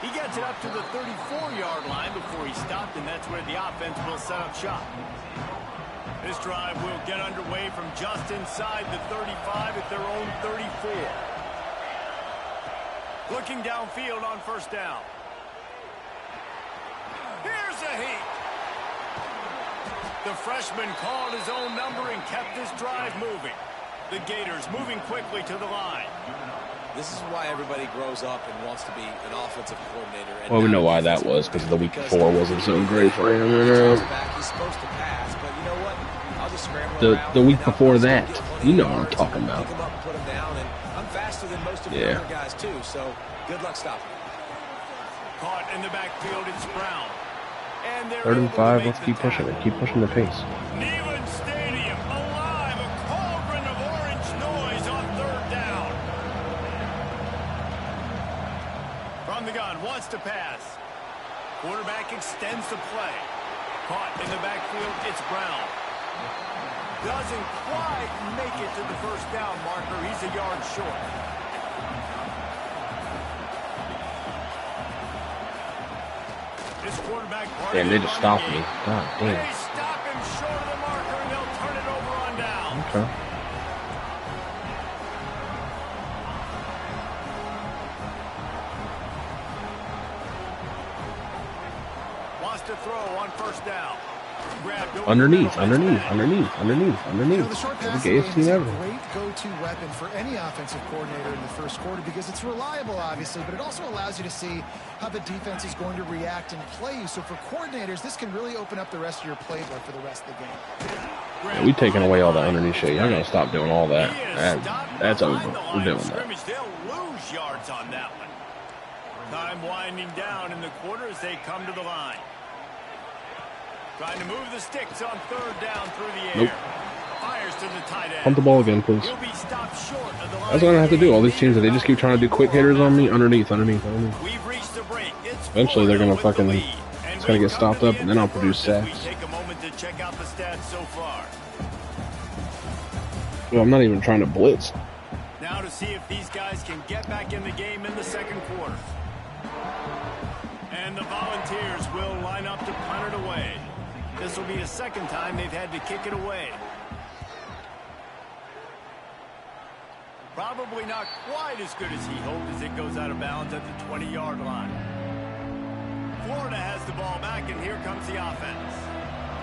He gets it up to the 34-yard line before he stopped, and that's where the offense will set up shop. This drive will get underway from just inside the 35 at their own 34. Looking downfield on first down. Here's a heat. The freshman called his own number and kept this drive moving. The Gators moving quickly to the line. This is why everybody grows up and wants to be an offensive coordinator. And well, we know why that was, because the week before wasn't so great for him. He's supposed to pass, but you know what? I'll just scramble the week before that, you know what I'm talking about. Pick him up and put him down, and I'm faster than most of the other guys too. So good luck stopping. Caught in the backfield, it's Brown. And 3rd and 5. Let's keep pushing it. Keep pushing the pace. Neyland Stadium alive, a cauldron of orange noise on 3rd down. From the gun, wants to pass. Quarterback extends the play. Caught in the backfield, it's Brown. Doesn't quite make it to the first down marker. He's a yard short. This quarterback. Damn, they just stopped me. God damn. They stop him short of the marker, and they'll turn it over on down. Okay. Wants to throw on first down. Underneath. You know, the short pass game is a great go-to weapon for any offensive coordinator in the first quarter because it's reliable, obviously, but it also allows you to see how the defense is going to react and play you. So for coordinators, this can really open up the rest of your playbook for the rest of the game. Yeah, we taking away all that underneath shit. Y'all gotta stop doing all that. That's over. We're doing that. They'll lose yards on that one. Time winding down in the quarter as they come to the line. Trying to move the sticks on 3rd down through the air. Nope. Fires to the tight end. Pump the ball again, please. He'll be stopped short of the line. That's what I have to do. All these teams, they just keep trying to do quick hitters on me. Underneath. We've reached the break. Eventually, they're gonna fucking. It's gonna get stopped up, and then I'll produce sacks. We take a moment to check out the stats so far. Well, I'm not even trying to blitz. Now to see if these guys can get back in the game in the second quarter. And the Volunteers will line up to punt it away. This will be the second time they've had to kick it away. Probably not quite as good as he hoped as it goes out of bounds at the 20-yard line. Florida has the ball back, and here comes the offense.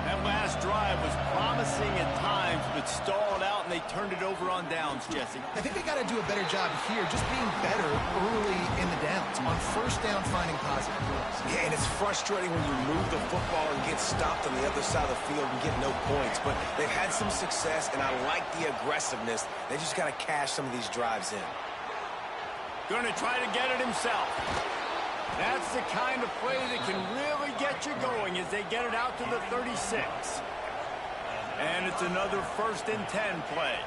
That last drive was promising at times, but stalled out, and they turned it over on downs, Jesse. I think they got to do a better job here, just being better early in the downs. On first down, finding positive plays. Yeah, and it's frustrating when you move the football and get stopped on the other side of the field and get no points. But they've had some success, and I like the aggressiveness. They just got to cash some of these drives in. Going to try to get it himself. That's the kind of play that can really get you going as they get it out to the 36. And it's another 1st and 10 play.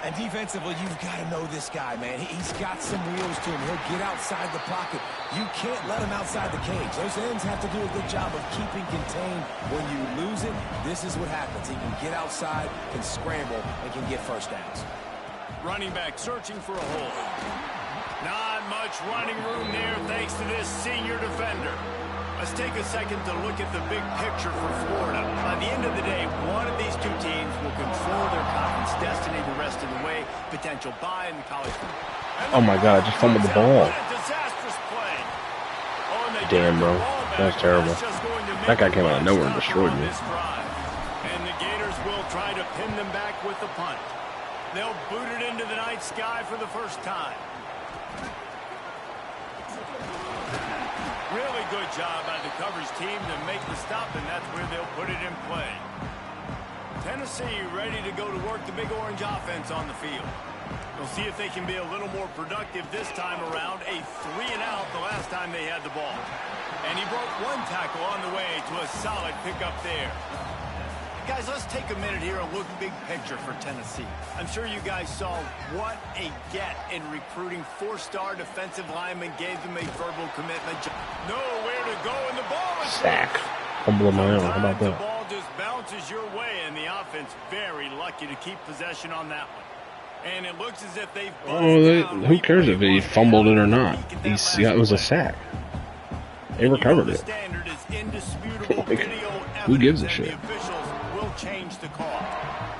And defensively, you've got to know this guy, man. He's got some wheels to him. He'll get outside the pocket. You can't let him outside the cage. Those ends have to do a good job of keeping contained. When you lose it, this is what happens. He can get outside, can scramble, and can get first downs. Running back searching for a hole. Not much running room there thanks to this senior defender. Let's take a second to look at the big picture for Florida. By the end of the day, one of these two teams will control their conference destiny the rest of the way. Potential bye in the college football. Oh my God, I just fumbled the ball. Disastrous play. Damn, bro. That was terrible. That guy came out of nowhere and destroyed me. And the Gators will try to pin them back with the punt. They'll boot it into the night sky for the first time. Really good job by the coverage team to make the stop, and that's where they'll put it in play. Tennessee ready to go to work the Big Orange offense on the field. They'll see if they can be a little more productive this time around. A 3-and-out the last time they had the ball. And he broke one tackle on the way to a solid pickup there. Guys, let's take a minute here and look big picture for Tennessee. I'm sure you guys saw what a get in recruiting. 4-star defensive linemen gave them a verbal commitment. Nowhere to go, and the ball is sack. Fumble of my own. How about that? The ball just bounces your way, and the offense very lucky to keep possession on that one. And it looks as if they've who cares if he fumbled it or not? It was a sack. They recovered the it. standard is indisputable video Who gives a evidence, and shit? the officials will change the call.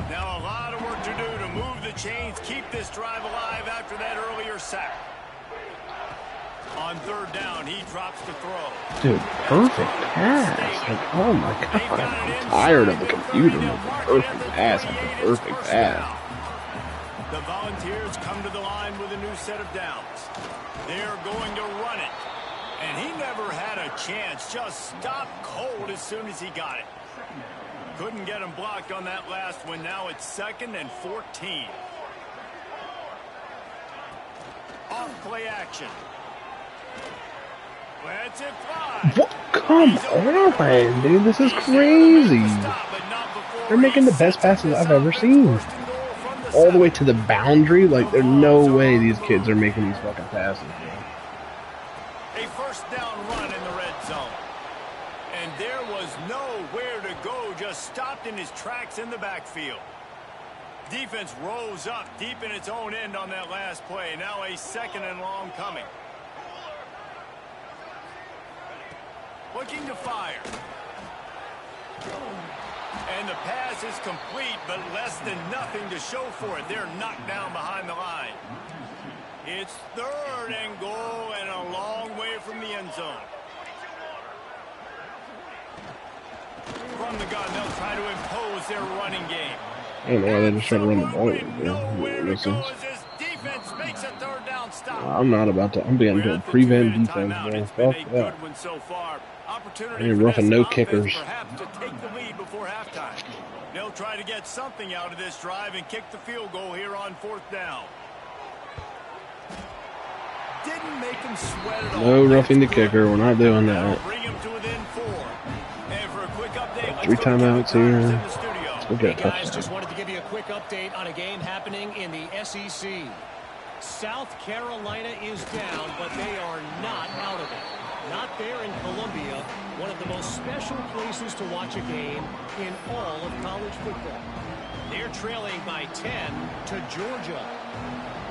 Now a lot of work to do to move the chains, keep this drive alive after that earlier sack. On third down, he drops the throw. Dude, perfect pass. Like, oh my god. I'm tired of the computer making perfect pass after perfect pass. The Volunteers come to the line with a new set of downs. They're going to run it. And he never had a chance. Just stopped cold as soon as he got it. Couldn't get him blocked on that last one. Now it's 2nd and 14. Off play action. Lets it fly. What? Come on, dude. This is crazy. They're making the best passes I've ever seen. All the way to the boundary. Like, there's no way these kids are making these fucking passes, man. A first down run in the red zone. And there was nowhere to go. Just stopped in his tracks in the backfield. Defense rose up deep in its own end on that last play. Now a 2nd and long coming. Looking to fire. And the pass is complete, but less than nothing to show for it. They're knocked down behind the line. It's 3rd and goal and a long way from the end zone. From the gun, they'll try to impose their running game. I don't know why they just try to run the ball. Listen. I'm not about to. I'm beginning to prevent defense, man. Fuck that. I need rough and no kickers. They'll try to get something out of this drive and kick the field goal here on 4th down. Didn't make him sweat at all. No roughing the kicker. We're not doing that. Bring him to within 4. And for a quick update, 3 timeouts here. We'll Hey get a guys, touchdown. just wanted to give you a quick update on a game happening in the SEC. South Carolina is down, but they are not out of it. Not there in Columbia, one of the most special places to watch a game in all of college football. They're trailing by 10 to Georgia.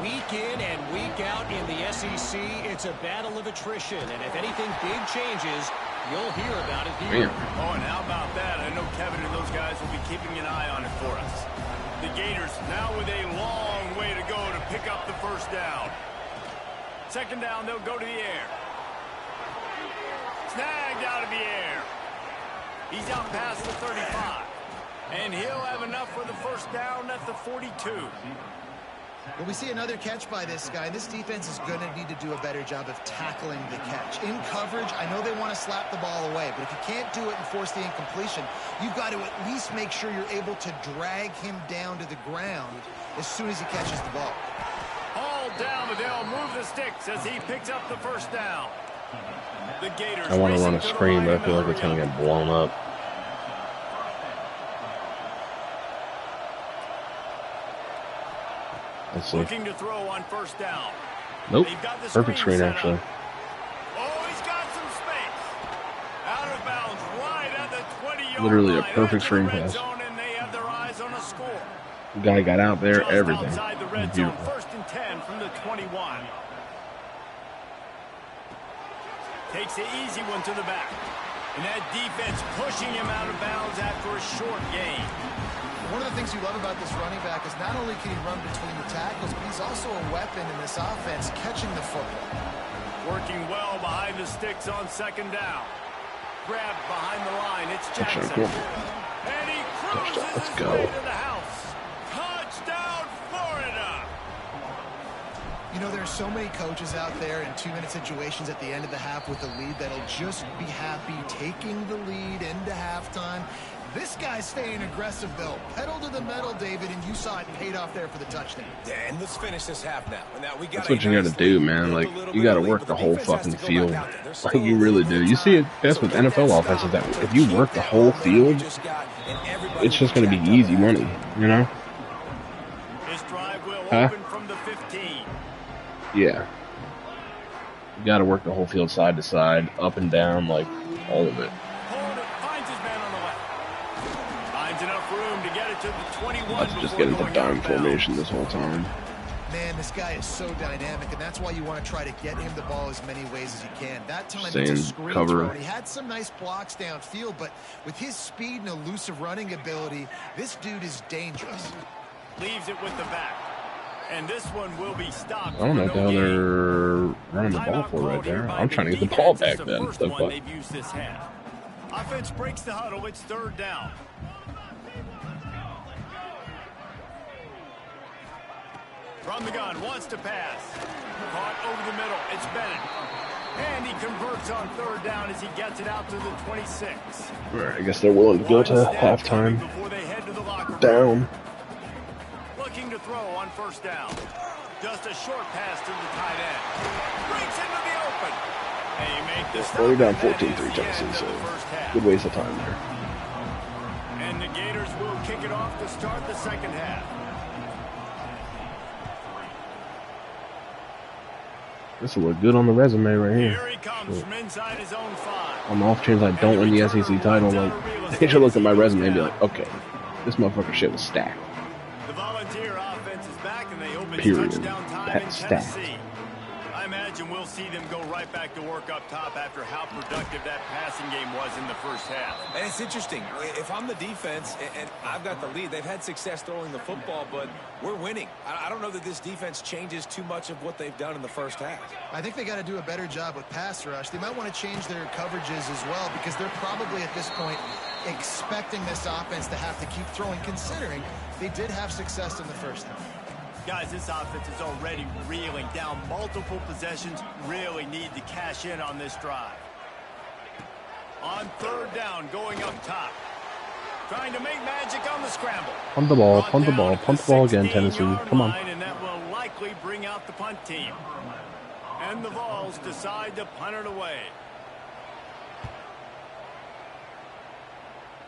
Week in and week out in the SEC, it's a battle of attrition, and if anything big changes, you'll hear about it here. Oh, and how about that? I know Kevin and those guys will be keeping an eye on it for us. The Gators now with a long way to go to pick up the first down. 2nd down, they'll go to the air. Snagged out of the air. He's out past the 35. And he'll have enough for the first down at the 42. Well, we see another catch by this guy. This defense is going to need to do a better job of tackling the catch. In coverage, I know they want to slap the ball away, but if you can't do it and force the incompletion, you've got to at least make sure you're able to drag him down to the ground as soon as he catches the ball. All down, but they'll move the sticks as he picks up the first down. The Gators I want to run a screen, but I feel like it's going to get blown up. Let's see. Looking to throw on first down. Nope. Perfect screen, actually. Oh, he's got some space. Out of bounds, right at the 20-yard Literally a line. perfect screen Red pass. zone, and they have their eyes on a score. The guy got out there, Just everything. outside the red zone, Beautiful. 1st and 10 from the 21. Takes the easy one to the back. And that defense pushing him out of bounds after a short gain. One of the things you love about this running back is not only can he run between the tackles, but he's also a weapon in this offense, catching the football. Working well behind the sticks on 2nd down. Grabbed behind the line. It's Jackson. Cool. And he cruises Let's his go. way to the house. Touchdown, Florida! You know, there are so many coaches out there in 2-minute situations at the end of the half with a lead that'll just be happy taking the lead into halftime. This guy's staying aggressive, though. Pedal to the metal, David, and you saw it paid off there for the touchdown. Yeah, and let's finish this half now. We got That's what you got to do, man. Like, you got to work the whole fucking field. Like, you really do. You see it best with NFL offenses that if you work the whole field, it's just going to be easy money, you know? This drive will Huh? open from the 15. Yeah. You got to work the whole field side to side, up and down, like, all of it. Hold it, finds his man on the left. Finds enough room to get it to the 21. Let's just before get into going dime out of bounds. formation this whole time. Man, this guy is so dynamic, and that's why you want to try to get him the ball as many ways as you can. That time it's a screen throw. He had some nice blocks downfield, but with his speed and elusive running ability, this dude is dangerous. Leaves it with the back. And this one will be stopped. I don't know how they're running the ball for right there. I'm trying to get the ball back then. Offense breaks the huddle. It's 3rd down. From the gun, wants to pass. Caught over the middle. It's Bennett. And he converts on 3rd down as he gets it out to the 26. All right, I guess they're willing to go to halftime. Down. Looking to throw on 1st down. Just a short pass to the tight end. Breaks into the open. And you make the stop. We're down 14-3 Tennessee, so good waste of time there. And the Gators will kick it off to start the 2nd half. This will look good on the resume right here. Here he comes from inside his own 5. On the off chance I don't win the SEC title, like, they should look at my resume and be like, okay, this motherfucker shit was stacked. The Volunteer offense is back and they open touchdown time in Tennessee. I imagine we'll see them go right back to work up top after how productive that passing game was in the 1st half. And it's interesting. If I'm the defense and I've got the lead, they've had success throwing the football, but we're winning. I don't know that this defense changes too much of what they've done in the 1st half. I think they got to do a better job with pass rush. They might want to change their coverages as well because they're probably at this point expecting this offense to have to keep throwing, considering they did have success in the 1st half. Guys, this offense is already reeling down multiple possessions. Really need to cash in on this drive. On 3rd down, going up top. Trying to make magic on the scramble. Punt the ball, punt the ball, punt the ball again, Tennessee. Come on. And that will likely bring out the punt team. And the Vols decide to punt it away.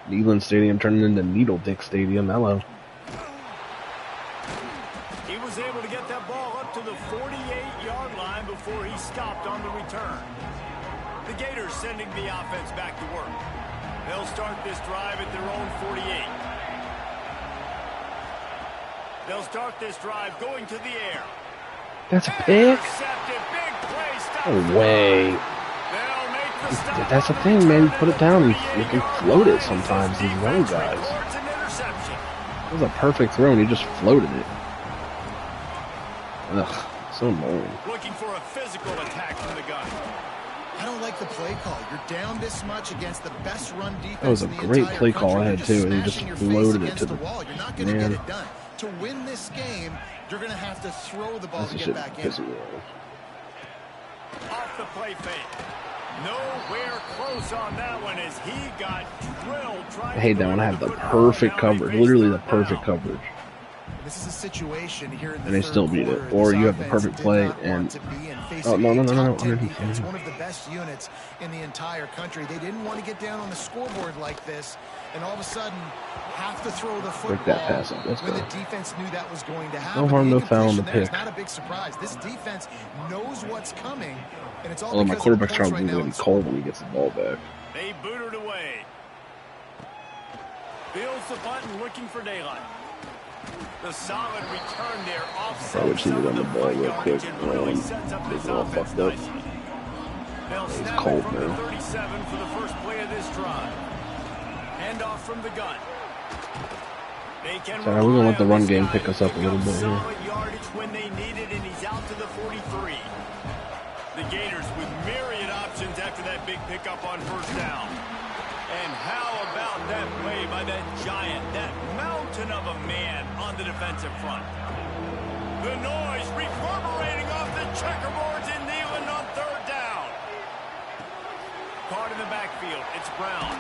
Neyland Stadium turning into Needle Dick Stadium. Hello. He was able to get that ball up to the 48-yard line before he stopped on the return. The Gators sending the offense back to work. They'll start this drive at their own 48. They'll start this drive going to the air. That's a pick? No way. That's the thing, man. You put it down, you can float it sometimes, these young guys. It was a perfect throw, and he just floated it. Ugh, so annoying. Looking for a physical attack from the gun. I don't like the play call. You're down this much against the best run defense. That was a great play call I had too, and he just floated it to the wall. You're not going to get it done. To win this game, you're going to have to throw the ball to get back in. Off the play fake. Nowhere close on that one as he got drilled. I hate that one. I have the perfect coverage, literally the perfect coverage. This is a situation here in the and they still beat it. Or you have the perfect play and oh no. It's one of the best units in the entire country. They didn't want to get down on the scoreboard like this, and all of a sudden have to throw the football. Break that pass up. Let's when go. the defense knew that was going to happen. No harm, no foul on the pick. It's not a big surprise. This defense knows what's coming, and it's all well, my quarterback's trying to right be cold when he gets the ball back. They boot it away. Feels the button, looking for daylight. The solid return there offset. Probably should have done the ball real quick. It's all fucked up. It's cold now. 37 for the first play of this drive. Hand off from the gun. So we're gonna let the run game pick us up a little bit here. Yardage when they need it, and he's out to the 43. The Gators with myriad options after that big pickup on first down. And how about that play by that giant, that mountain of a man on the defensive front? The noise reverberating off the checkerboards in Neyland on third down. Caught in the backfield, it's Brown.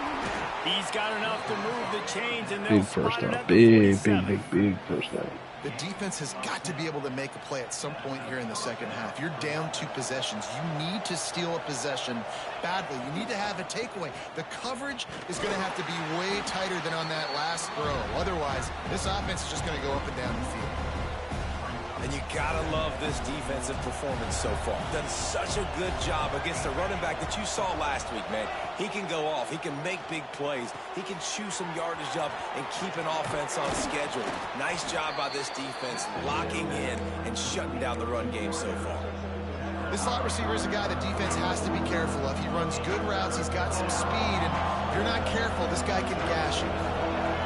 He's got enough to move the chains, and big first down, big first down. The defense has got to be able to make a play at some point here in the second half. You're down 2 possessions. You need to steal a possession badly. You need to have a takeaway. The coverage is going to have to be way tighter than on that last throw. Otherwise, this offense is just going to go up and down the field. And you gotta love this defensive performance so far. Done such a good job against the running back that you saw last week, man. He can go off. He can make big plays. He can chew some yardage up and keep an offense on schedule. Nice job by this defense locking in and shutting down the run game so far. This slot receiver is a guy the defense has to be careful of. He runs good routes. He's got some speed, and if you're not careful, this guy can gash you.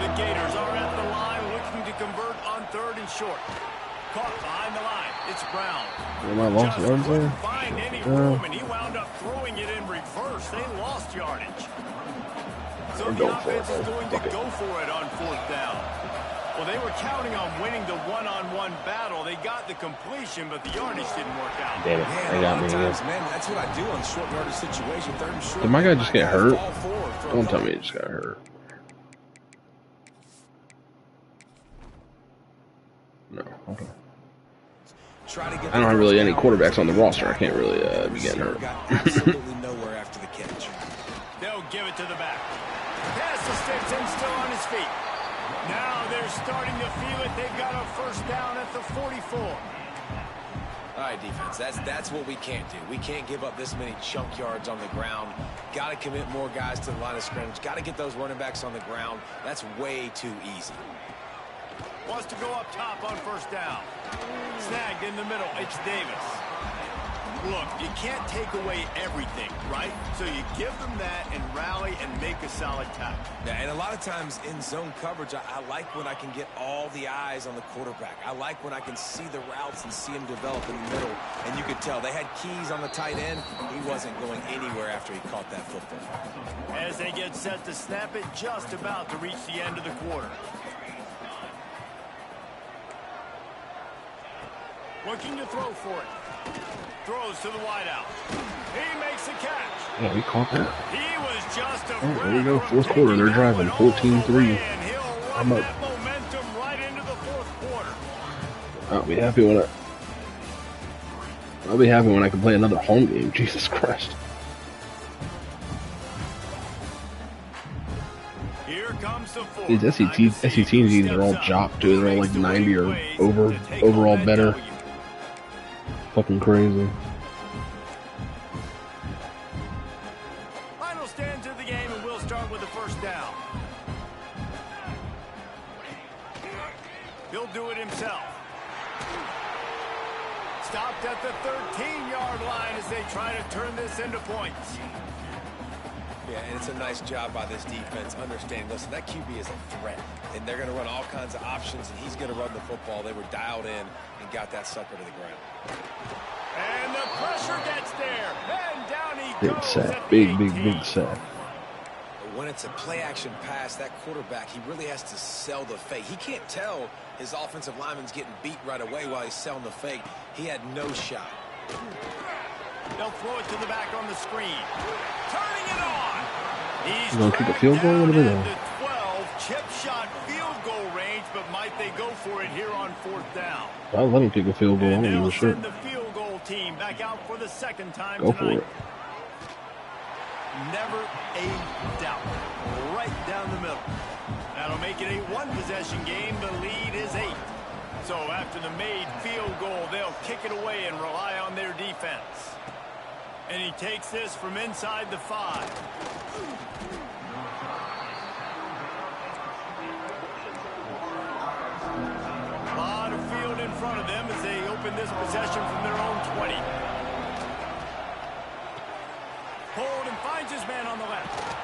The Gators are at the line looking to convert on 3rd and short. Caught behind the line. It's Brown. Lost yards there? Couldn't find any room, and he wound up throwing it in reverse. They lost yardage. So the offense is going to go for it on 4th down. Well, they were counting on winning the one-on-one battle. They got the completion, but the yardage didn't work out. Damn it, they got me again. Man, that's what I do on short yardage situation. 3rd and short. Did my guy just get hurt? Don't tell me he just got hurt. No, okay. I don't have really any quarterbacks on the roster. I can't really be getting hurt. Absolutely nowhere after the catch. They'll give it to the back. Pass to Stetson, still on his feet. Now they're starting to feel it. They've got a 1st down at the 44. All right, defense, that's what we can't do. We can't give up this many chunk yards on the ground. Got to commit more guys to the line of scrimmage. Got to get those running backs on the ground. That's way too easy. Wants to go up top on 1st down. Snagged in the middle. It's Davis. Look, you can't take away everything, right? So you give them that and rally and make a solid tackle. Yeah, and a lot of times in zone coverage, I like when I can get all the eyes on the quarterback. I like when I can see the routes and see him develop in the middle. And you could tell they had keys on the tight end. He wasn't going anywhere after he caught that football. As they get set to snap it, just about to reach the end of the quarter. Looking to throw for it. Throws to the wideout. He makes a catch. Yeah, we caught that. He was just a there we go. 4th quarter. They're driving 14-3. I'm up. Momentum right into the 4th quarter. I'll be happy when I can play another home game. Jesus Christ. Here comes the 4th. These SET teams are all jock too. They're all like 90 or overall better. Fucking crazy. Final stands of the game, and we'll start with the 1st down. He'll do it himself. Stopped at the 13-yard line as they try to turn this into points. Yeah, and it's a nice job by this defense understanding, listen, that QB is a threat, and they're going to run all kinds of options, and he's going to run the football. They were dialed in and got that sucker to the ground. And the pressure gets there, and down he Big goes. sack. Big sack. When it's a play-action pass, that quarterback, he really has to sell the fake. He can't tell his offensive lineman's getting beat right away while he's selling the fake. He had no shot. They'll throw it to the back on the screen. Turning it on. He's going to kick a field goal? What are they doing? 12, chip shot field goal range, but might they go for it here on 4th down? I'll let him kick a field goal. I don't give They'll a shit. send the field goal team back out for the 2nd time Go tonight. for it. Never a doubt. Right down the middle. That'll make it a 1-possession game. The lead is 8. So after the made field goal, they'll kick it away and rely on their defense. And he takes this from inside the 5. A lot of field in front of them as they open this possession from their own 20. Hold and finds his man on the left.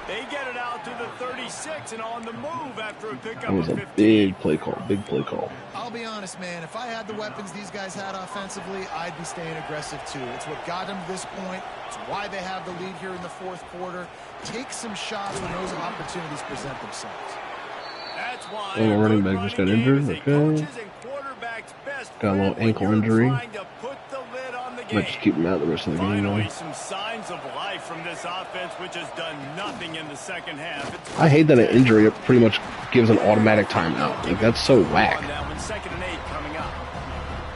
They get it out to the 36 and on the move after a pickup That was of a 15. big play call. Big play call. I'll be honest, man. If I had the weapons these guys had offensively, I'd be staying aggressive too. It's what got them to this point. It's why they have the lead here in the 4th quarter. Take some shots when those opportunities present themselves. That's why Oh, running back just got injured. Okay. Got a little ankle injury. Might just keep him out the rest of the game. Finally, some signs of life from this offense, which has done nothing in the 2nd half. I hate that an injury pretty much gives an automatic timeout. Like, that's so whack. Now, 2nd and 8 coming up.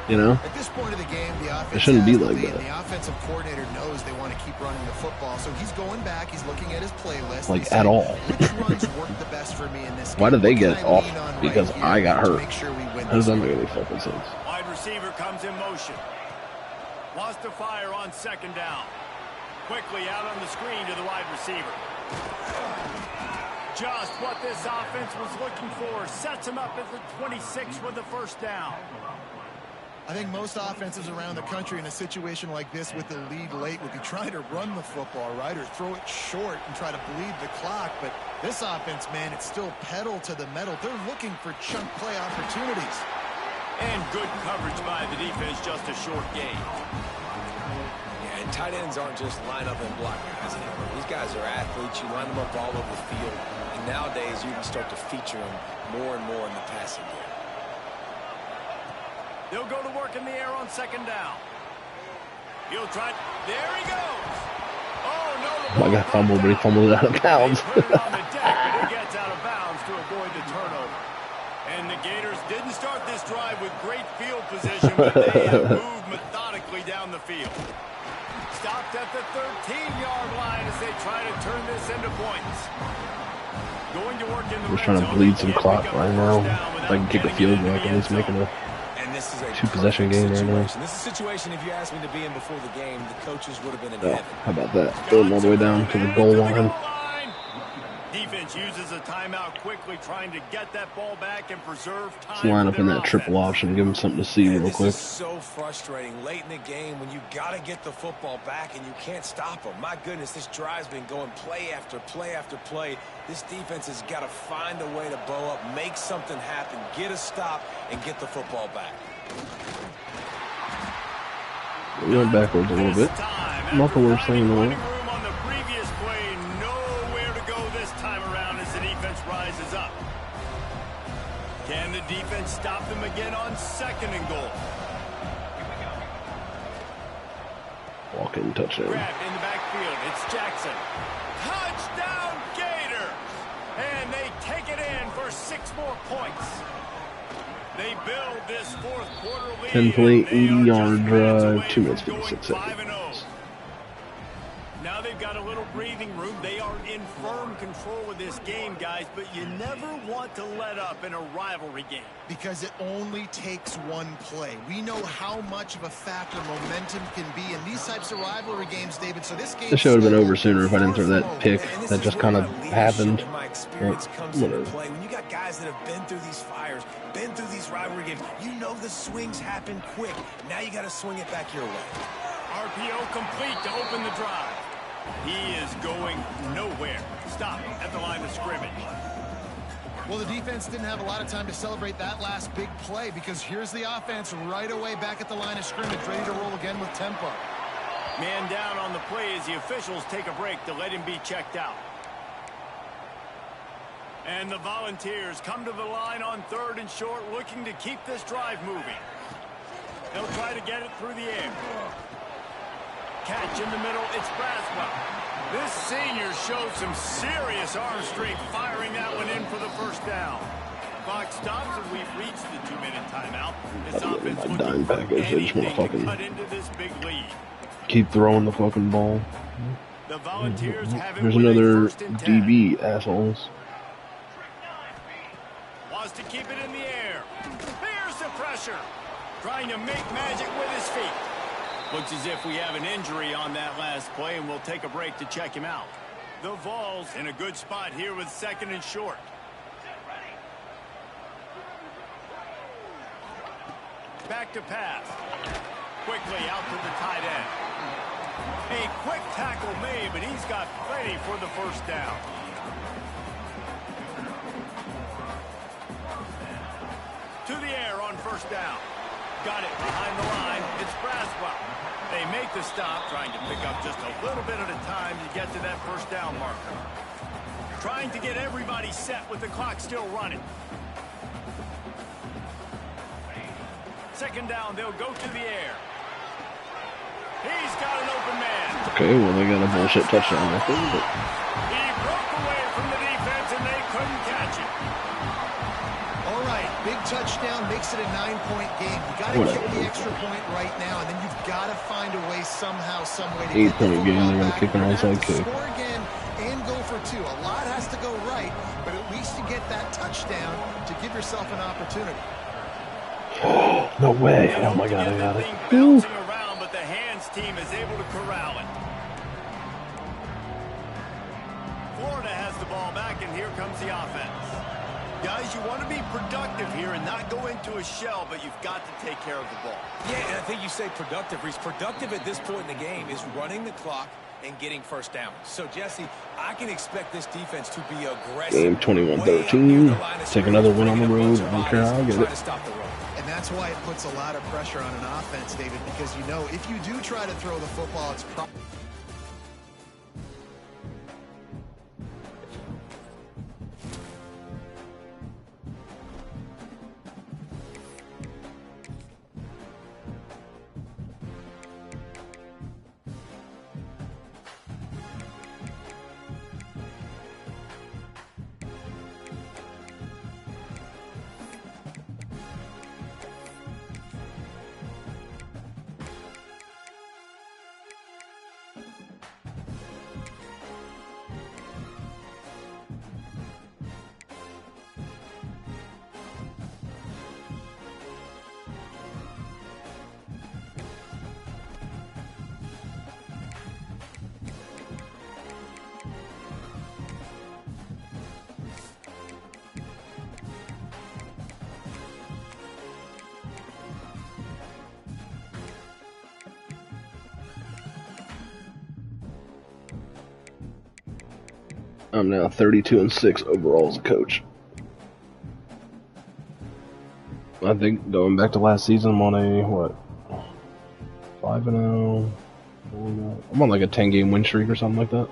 You know? At this point of the game, the offense It shouldn't be has the like lead, that. and the offensive coordinator knows they want to keep running the football, so he's going back. He's looking at his playlist. Like, at all. Which runs work the best for me in this game? Why did they What get can I off? lean on Because right I here got to hurt. make sure we win That this doesn't game? make any fucking sense. Wide receiver comes in motion. Wants to fire on 2nd down. Quickly out on the screen to the wide receiver. Just what this offense was looking for. Sets him up at the 26 with the 1st down. I think most offenses around the country in a situation like this with the lead late would be trying to run the football, right, or throw it short and try to bleed the clock. But this offense, man, it's still pedal to the metal. They're looking for chunk play opportunities. And good coverage by the defense, just a short gain. Yeah, and tight ends aren't just line up and block guys anymore. These guys are athletes. You line them up all over the field. And nowadays, you can start to feature them more and more in the passing game. They'll go to work in the air on second down. He'll try. There he goes. Oh, no. I got fumbled, but he fumbled it out of bounds. Put it on the deck, but he gets out of bounds to avoid the turnover. And the Gators didn't start this drive with great field position, but they have moved methodically down the field. Stopped at the 13-yard line as they try to turn this into points. Going to work in the I'm trying to bleed some clock right now. If I can kick a field goal, I can at least make a two-possession game right now. This is a situation, if you asked me to be in before the game, the coaches would have been in heaven. How about that? Throw them all the way down to the goal line. Defense uses a timeout quickly, trying to get that ball back and preserve time. Let's line up in that triple option, give them something to see real quick. This is so frustrating late in the game when you got to get the football back and you can't stop them. My goodness, this drive's been going play after play after play. This defense has got to find a way to bow up, make something happen, get a stop, and get the football back. We went backwards a little bit. Not the worst thing in the world. Can the defense stop them again on second and goal? Walk-in touchdown. Grabbed in the backfield. It's Jackson. Touchdown Gators! And they take it in for 6 more points. They build this fourth quarter lead. 10-play, 80-yard drive, 2 minutes, 56 seconds. Now they've got a little breathing room. They are in firm control of this game, guys, but you never want to let up in a rivalry game. Because it only takes one play. We know how much of a factor momentum can be in these types of rivalry games, David. So this game should have been over sooner if I didn't throw that pick. That just kind of happened. My experience comes into play. When you got guys that have been through these fires, been through these rivalry games, you know the swings happen quick. Now you got to swing it back your way. RPO complete to open the drive. He is going nowhere. Stop at the line of scrimmage. Well, the defense didn't have a lot of time to celebrate that last big play because here's the offense right away back at the line of scrimmage, ready to roll again with tempo. Man down on the play as the officials take a break to let him be checked out. And the Volunteers come to the line on 3rd and short, looking to keep this drive moving. They'll try to get it through the air. Catch in the middle, it's Braswell. This senior showed some serious arm strength firing that one in for the first down. Clock stops and we've reached the 2-minute timeout. This offense looking for anything to cut into this big lead. Keep throwing the fucking ball. The Volunteers have it. Here's another DB, assholes. Wants to keep it in the air. There's the pressure. Trying to make magic with his feet. Looks as if we have an injury on that last play, and we'll take a break to check him out. The Vols in a good spot here with 2nd and short. Back to pass. Quickly out to the tight end. A quick tackle made, but he's got plenty for the first down. To the air on first down. Got it behind the line. It's Braswell. They make the stop, trying to pick up just a little bit at a time to get to that first down marker. Trying to get everybody set with the clock still running. 2nd down, they'll go to the air. He's got an open man. Okay, well, they got a bullshit touchdown, I think. But He broke away from the defense, and they couldn't catch it. All right, big touchdown makes it a 9-point game. You got to kick the extra point right now, and then you've got to find a way somehow, some way to get the 8-point game. They're going to kick an onside kick. Score again and go for 2. A lot has to go right, but at least you get that touchdown to give yourself an opportunity. Oh, no way. Oh, my God, I got it. Bouncing around, but the hands team is able to corral it. Florida has the ball back, and here comes the offense. Guys, you want to be productive here and not go into a shell, but you've got to take care of the ball. Yeah, and I think you say productive, Reese. Productive at this point in the game is running the clock and getting first down. So, Jesse, I can expect this defense to be aggressive. Game 21-13. Take another win on the road. I don't care how I get it. And that's why it puts a lot of pressure on an offense, David, because you know if you do try to throw the football, it's probably... I'm now 32-6 overall as a coach. I think going back to last season, I'm on a, what, 5-0? I'm on like a 10-game win streak or something like that.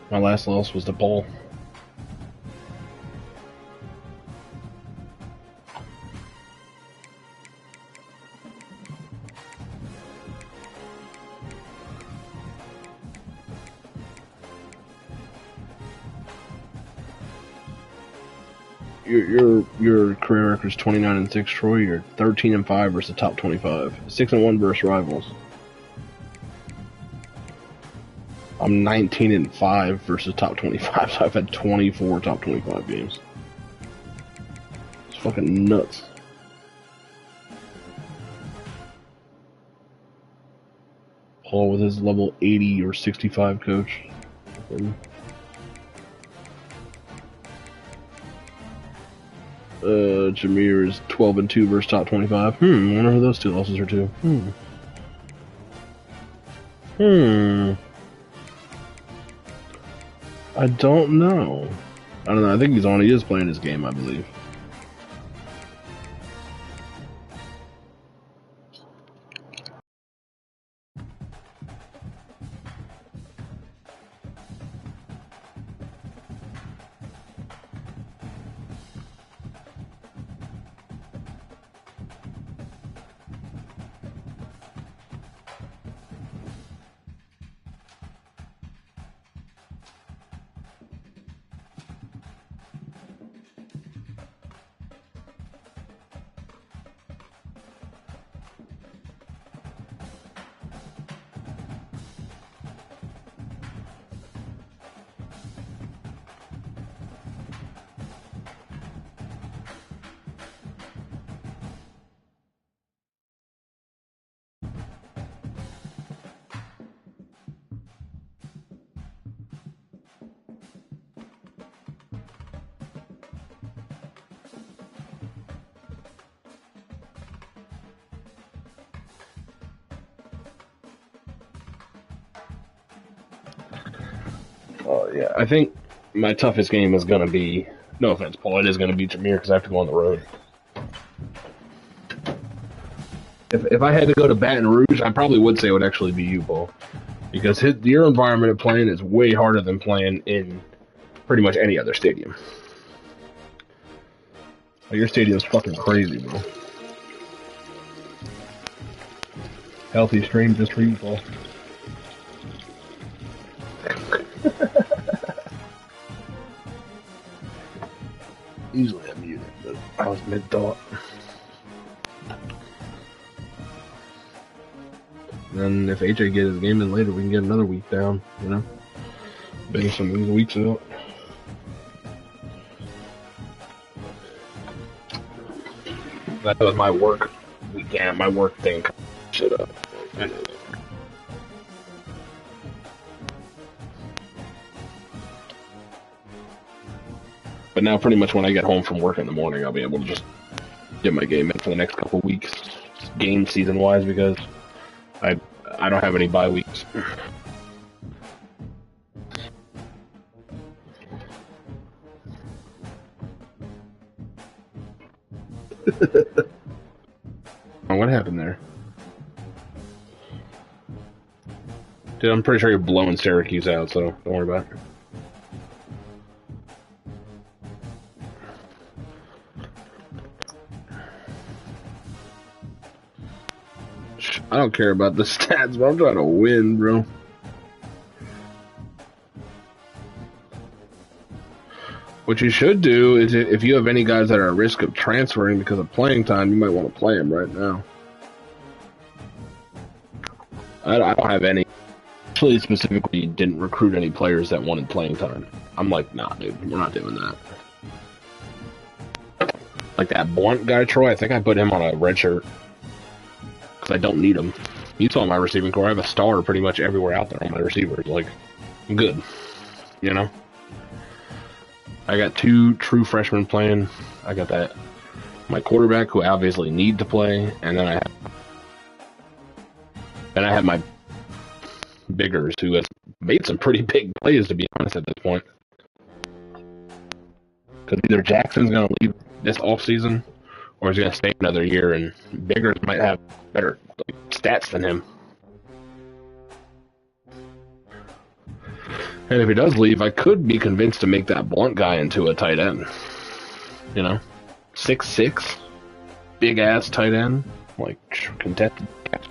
My last loss was the Bowl. Your career record is 29-6, Troy. You're 13-5 versus the top 25. 6-1 versus rivals. I'm 19-5 versus top 25. So I've had 24 top 25 games. It's fucking nuts. Paul with his level 80 or 65 coach. Jameer is 12-2 versus top 25. I wonder who those two losses are to. I don't know. I think he's on. He is playing his game, I believe. Yeah, I think my toughest game is going to be, no offense, Paul, it is going to be Jameer because I have to go on the road. If I had to go to Baton Rouge, I probably would say it would actually be you, Paul. Because your environment of playing is way harder than playing in pretty much any other stadium. Your stadium's fucking crazy, bro. Healthy stream just for you, Paul. Easily unmuted, but I was mid-thought. Then if AJ gets his game in later, we can get another week down, you know? Bang some of these weeks out. That was my work weekend, my work thing. Shit up. But now pretty much when I get home from work in the morning, I'll be able to just get my game in for the next couple weeks, game season-wise, because I don't have any bye weeks. Oh, what happened there? Dude, I'm pretty sure you're blowing Syracuse out, so don't worry about it. I don't care about the stats, but I'm trying to win, bro. What you should do is, if you have any guys that are at risk of transferring because of playing time, you might want to play them right now. I don't have any. Actually, specifically, didn't recruit any players that wanted playing time. I'm like, nah, dude, we're not doing that. Like that Blunt guy, Troy, I think I put him on a red shirt. Because I don't need him. You saw my receiving core. I have a star pretty much everywhere out there on my receivers. Like, I'm good. You know? I got 2 true freshmen playing. I got that. My quarterback, who I obviously need to play. And then I have my biggers, who has made some pretty big plays, to be honest, at this point. Because either Jackson's going to leave this offseason, or he's going to stay another year, and Biggers might have better stats than him. And if he does leave, I could be convinced to make that Blunt guy into a tight end. You know? 6'6", big-ass tight end. Like, contested catch.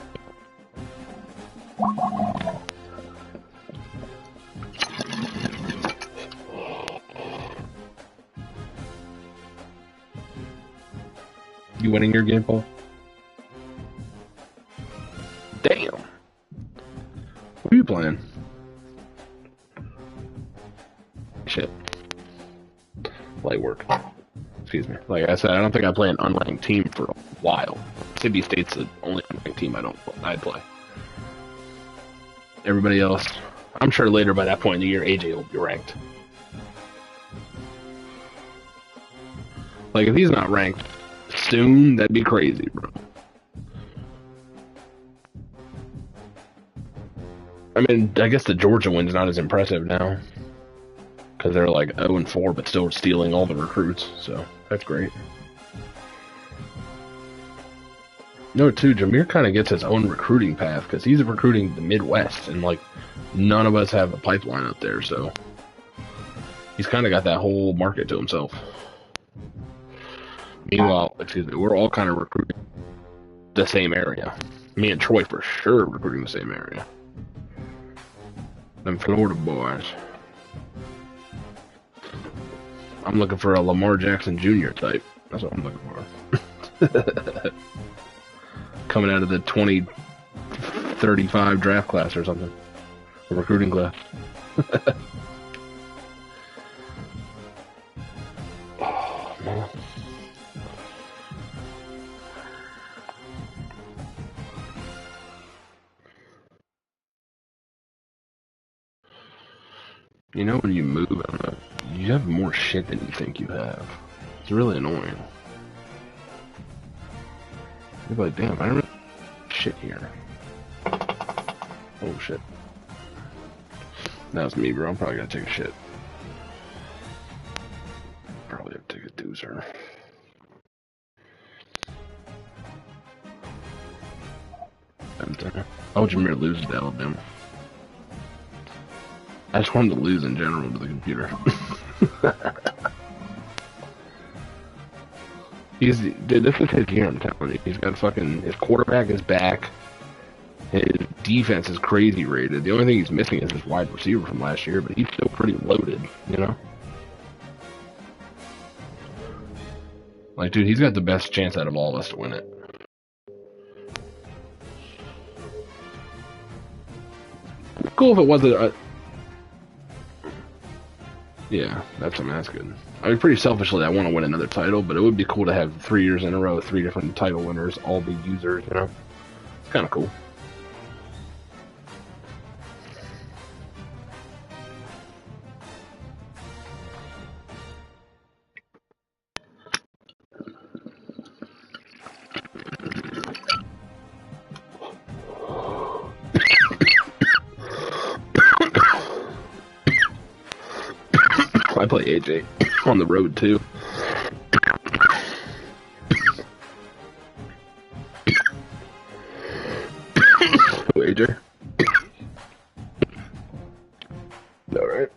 You winning your game, Paul? Damn. What are you playing? Shit. Light work. Excuse me. Like I said, I don't think I play an unranked team for a while. Mississippi State's the only unranked team I'd play. Everybody else, I'm sure later by that point in the year, AJ will be ranked. Like, if he's not ranked soon, that'd be crazy, bro. I mean, I guess the Georgia win's not as impressive now. Because they're like 0-4, but still stealing all the recruits, so that's great. No, too, Jameer kind of gets his own recruiting path, because he's recruiting the Midwest, and like, none of us have a pipeline up there, so he's kind of got that whole market to himself. Meanwhile, we're all kind of recruiting the same area. Me and Troy for sure recruiting the same area. Them Florida boys. I'm looking for a Lamar Jackson Jr. type. That's what I'm looking for. Coming out of the 2035 draft class or something. A recruiting class. Oh, man. You know, when you move, I don't know, you have more shit than you think you have. It's really annoying. You're like, damn, I don't really have shit here. Oh, shit. That was me, bro. I'm probably gonna take a shit. Probably have to take a doozer. Oh, Jameer loses to Alabama. I just want him to lose in general to the computer. Dude, this is his year, I'm telling you. He's got fucking, his quarterback is back. His defense is crazy rated. The only thing he's missing is his wide receiver from last year, but he's still pretty loaded, you know? Like, dude, he's got the best chance out of all of us to win it. Cool if it wasn't a... Yeah, that's good. I mean, pretty selfishly, I want to win another title, but it would be cool to have 3 years in a row, 3 different title winners, all be users, you know? It's kind of cool. play AJ on the road too. Who, AJ? All right.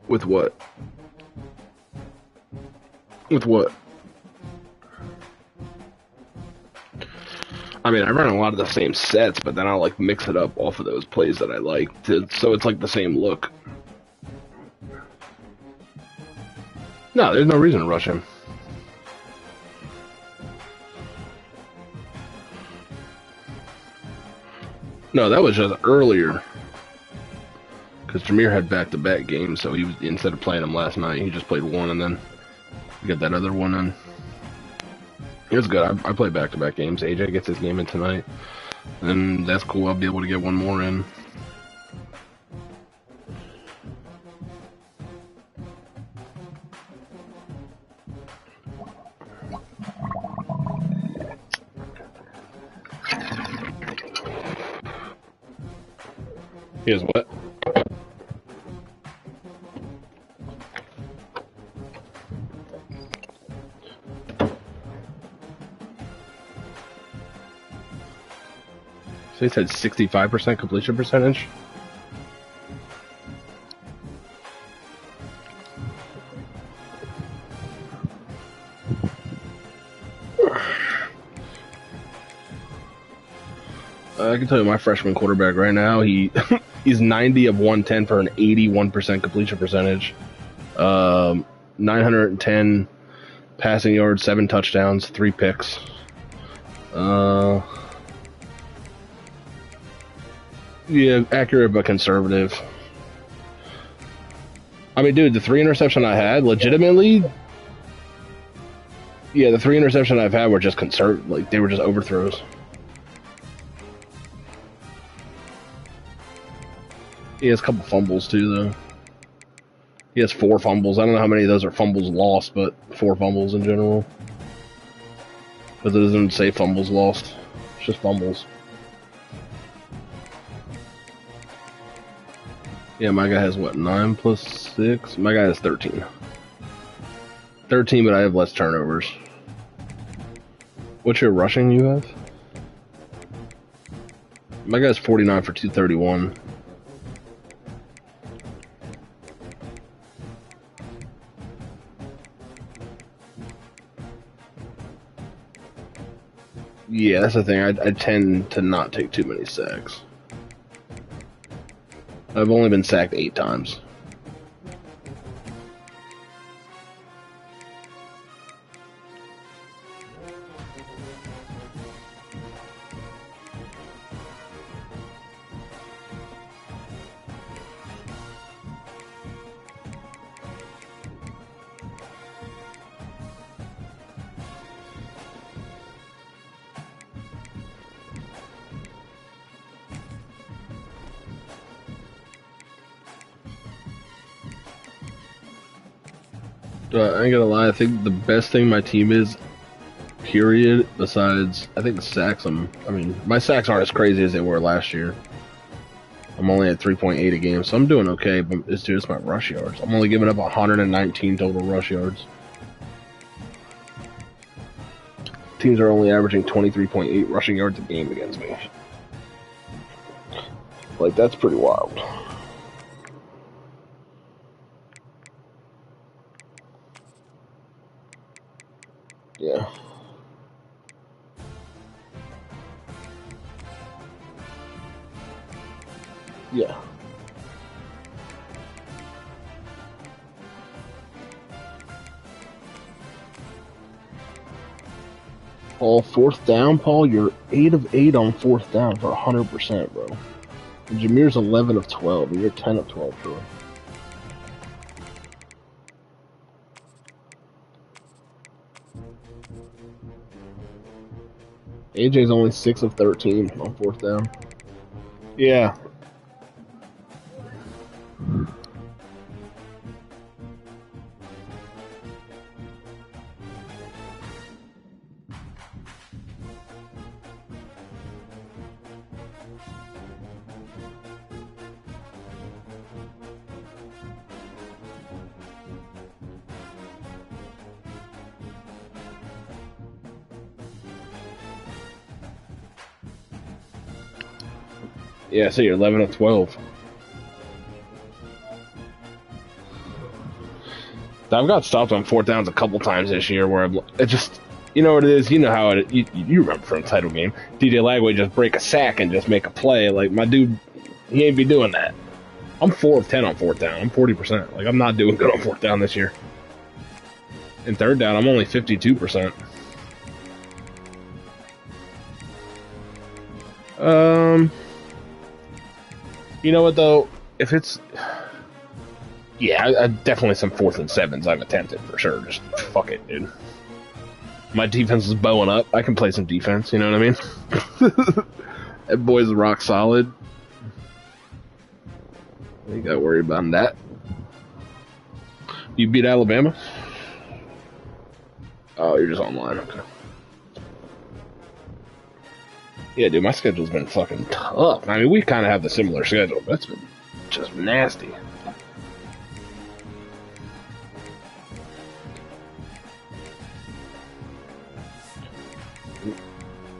With what? With what? I mean, I run a lot of the same sets, but then I'll like mix it up off of those plays that I like, so it's like the same look. No, there's no reason to rush him. No, that was just earlier. Because Jameer had back-to-back games, so he was, instead of playing him last night, he just played one, and then we got that other one in. It was good. I play back-to-back games. AJ gets his game in tonight, and that's cool. I'll be able to get one more in. Here's what? So he said 65% completion percentage? I can tell you my freshman quarterback right now, he's 90 of 110 for an 81% completion percentage. 910 passing yards, 7 touchdowns, 3 picks. Yeah, accurate but conservative. I mean, dude, the 3 interception I had, legitimately, yeah, the 3 interception I've had were just like, they were just overthrows. He has a couple fumbles, too, though. He has 4 fumbles. I don't know how many of those are fumbles lost, but 4 fumbles in general. Because it doesn't say fumbles lost. It's just fumbles. Yeah, my guy has, what, 9 plus 6? My guy has 13. 13, but I have less turnovers. What's your rushing you have? My guy's 49 for 231. Yeah, that's the thing. I tend to not take too many sacks. I've only been sacked 8 times. I ain't gonna lie, I think the best thing my team is, period, besides, I think sacks, I mean, my sacks aren't as crazy as they were last year. I'm only at 3.8 a game, so I'm doing okay, but it's just my rush yards. I'm only giving up 119 total rush yards. Teams are only averaging 23.8 rushing yards a game against me. Like, that's pretty wild. Yeah. Yeah. Paul, 4th down, Paul, you're 8 of 8 on 4th down for 100%, bro. And Jameer's 11 of 12, and you're 10 of 12, bro. AJ's only 6 of 13 on 4th down. Yeah. Yeah, so you're 11 of 12. I've got stopped on 4th downs a couple times this year where it just, you know what it is, you know how it, you remember from the title game, DJ Lagway just break a sack and just make a play. Like, my dude, he ain't be doing that. I'm 4 of 10 on 4th down. I'm 40%. Like, I'm not doing good on 4th down this year. In 3rd down, I'm only 52%. You know what, though? If it's... Yeah, I definitely some 4th and 7s I've attempted, for sure. Just, fuck it, dude. My defense is bowing up. I can play some defense, you know what I mean? That boy's rock solid. You gotta worry about that. You beat Alabama? Oh, you're just online, okay. Yeah, dude, my schedule's been fucking tough. I mean, we kind of have the similar schedule, but it's been just nasty.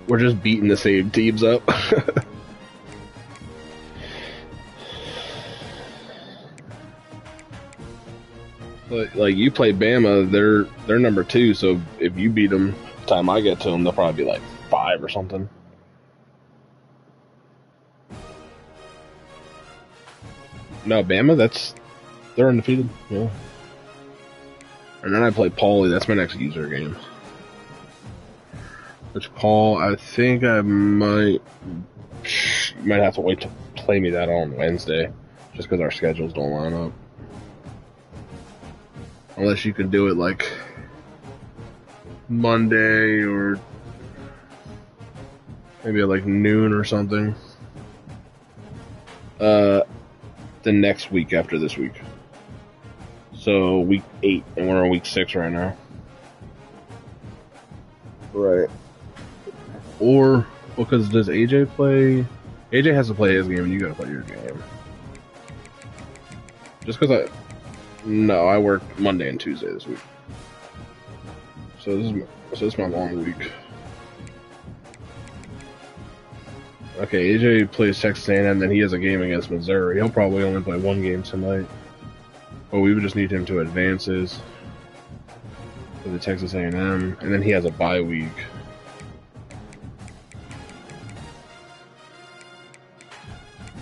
We're just beating the same teams up. Like you play Bama, they're number 2. So if you beat them, the time I get to them, they'll probably be like 5 or something. No, Bama, they're undefeated. Yeah. And then I play Paulie. That's my next user game. Which Paul, I think I might have to wait to play me that on Wednesday, just because our schedules don't line up. Unless you can do it like Monday or maybe at like noon or something. The next week after this week. So week 8, and we're on week 6 right now. Right. Or, because does AJ play? AJ has to play his game, and you gotta play your game. Just because no, I work Monday and Tuesday this week. So this is my long week. Okay, AJ plays Texas A&M, then he has a game against Missouri. He'll probably only play 1 game tonight. But we would just need him to advance his for the Texas A&M, and then he has a bye week.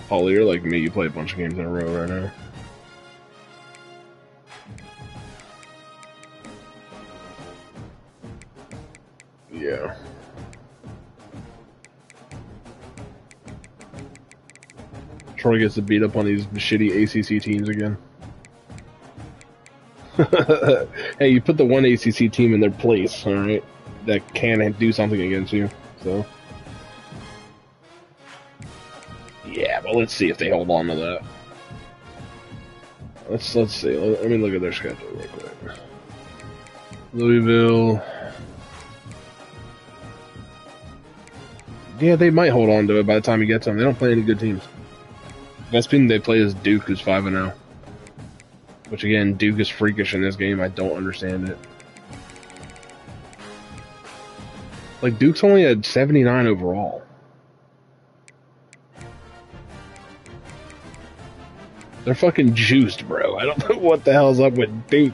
Paul, you're like me, you play a bunch of games in a row right now. Yeah. Troy gets to beat up on these shitty ACC teams again. Hey, you put the one ACC team in their place, alright? That can do something against you, so... Yeah, but let's see if they hold on to that. Let's see. Let me look at their schedule real quick. Louisville. Yeah, they might hold on to it by the time you get to them. They don't play any good teams. Best team they play is Duke, who's 5-0. Which again, Duke is freakish in this game. I don't understand it. Like, Duke's only at 79 overall. They're fucking juiced, bro. I don't know what the hell's up with Duke.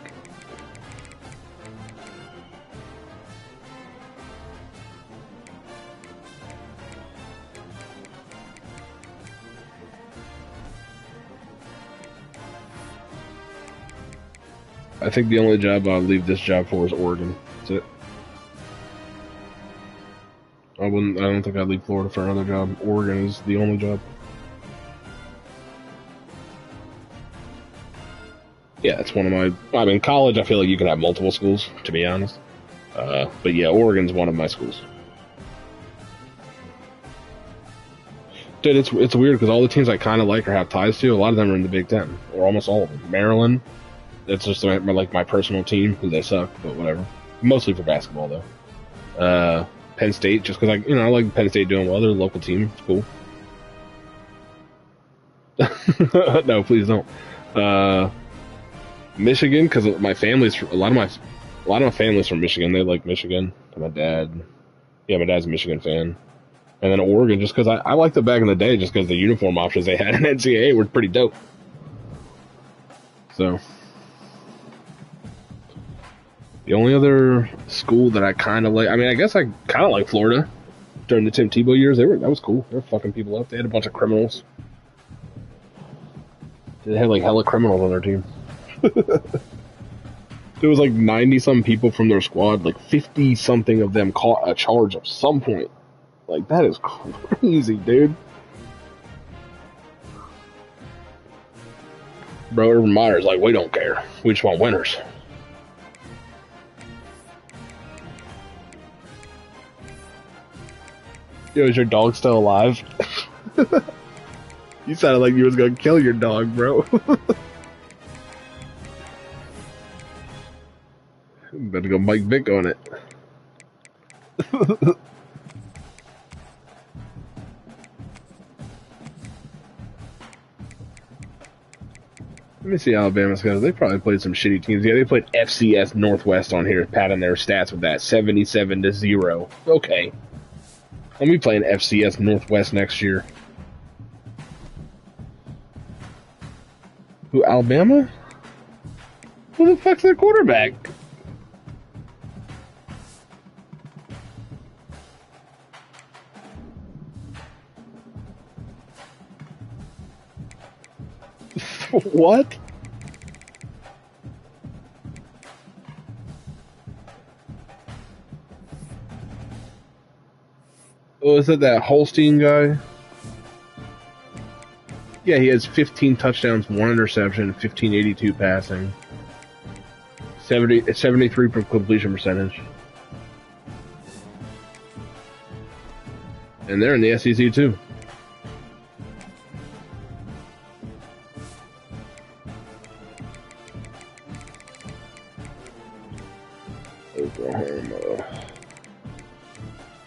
I think the only job I'll leave this job for is Oregon. That's it. I don't think I'd leave Florida for another job. Oregon is the only job. Yeah, it's one of my... I mean, college, I feel like you can have multiple schools, to be honest. But yeah, Oregon's one of my schools. Dude, it's weird, because all the teams I kind of like or have ties to, a lot of them are in the Big Ten. Or almost all of them. Maryland, that's just like my personal team, because they suck, but whatever. Mostly for basketball, though. Penn State, just because I like Penn State doing well. They're a local team. It's cool. No, please don't. Michigan, because my family's a lot of my family's from Michigan. They like Michigan. My dad's a Michigan fan. And then Oregon, just because I liked it back in the day, just because the uniform options they had in NCAA were pretty dope. So, the only other school that I kind of like, I mean, I guess I kind of like Florida during the Tim Tebow years. That was cool. They were fucking people up. They had a bunch of criminals. They had like hella criminals on their team. There was like 90-some people from their squad, like 50-something of them caught a charge at some point. Like, that is crazy, dude. Bro, Urban Meyer's like, we don't care. We just want winners. Yo, is your dog still alive? You sounded like you was gonna kill your dog, bro. Better go Mike Vick on it. Let me see Alabama's schedule. They probably played some shitty teams. Yeah, they played FCS Northwest on here, padding their stats with that 77-0. Okay. Let me play an FCS Northwest next year. Who, Alabama? Who the fuck's their quarterback? What? Oh, is it that Holstein guy? Yeah, he has 15 touchdowns, 1 interception, 1582 passing. 73 completion percentage. And they're in the SEC too.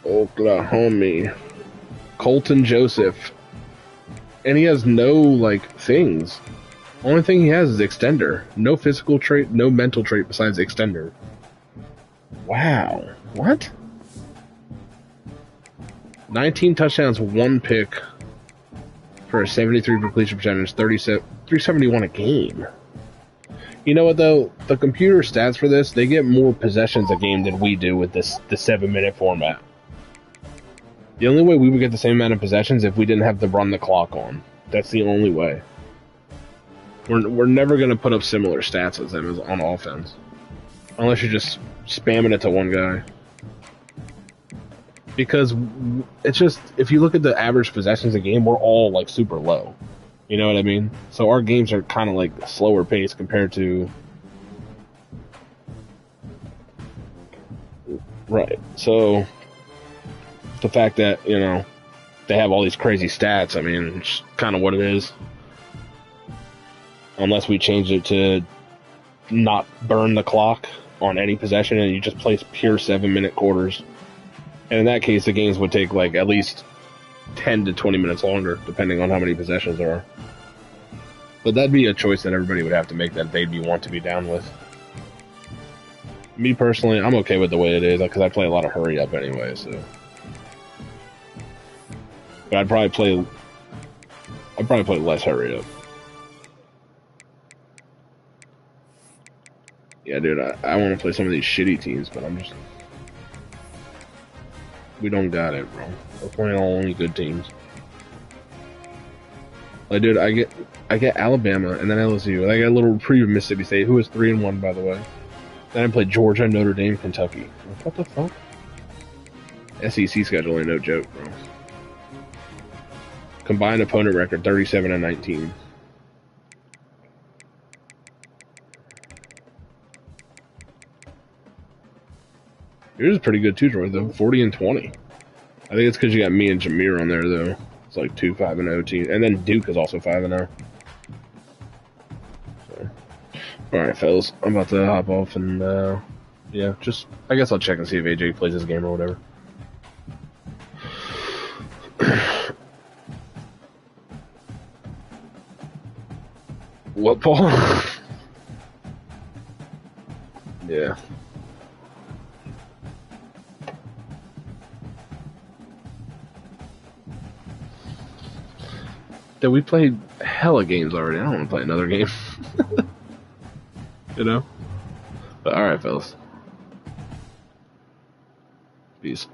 Oklahoma. Colton Joseph. And he has no, like, things. Only thing he has is extender. No physical trait, no mental trait besides extender. Wow. What? 19 touchdowns, 1 pick for a 73 completion percentage, 371 a game. You know what, though? The computer stats for this, they get more possessions a game than we do with the 7-minute format. The only way we would get the same amount of possessions if we didn't have to run the clock on. That's the only way. We're never going to put up similar stats as them on offense. Unless you're just spamming it to one guy. Because it's just, if you look at the average possessions a game, we're all, like, super low. You know what I mean? So our games are kind of, like, slower pace compared to... Right. So... the fact that, you know, they have all these crazy stats, I mean, it's kind of what it is. Unless we change it to not burn the clock on any possession and you just play pure 7-minute quarters. And in that case, the games would take, like, at least 10 to 20 minutes longer, depending on how many possessions there are. But that'd be a choice that everybody would have to make that they'd want to be down with. Me personally, I'm okay with the way it is, because I play a lot of hurry up anyway, so... But I'd probably play less hurry up. Yeah, dude, I want to play some of these shitty teams, but I'm just... We don't got it, bro. We're playing all only good teams. Like, dude, I get Alabama and then LSU. And I got a little reprieve of Mississippi State, who is 3-1, by the way. Then I play Georgia, Notre Dame, Kentucky. What the fuck? SEC schedule ain't no joke, bro. Combined opponent record 37-19. Yours is pretty good too, Troy, though. 40-20. I think it's because you got me and Jameer on there, though. It's like 2-5-0 team. And then Duke is also 5-0. So. Alright, fellas. I'm about to hop off and, yeah, just... I guess I'll check and see if AJ plays his game or whatever. What, Paul? Yeah. that we played hella games already. I don't want to play another game. You know? But alright, fellas. Peace.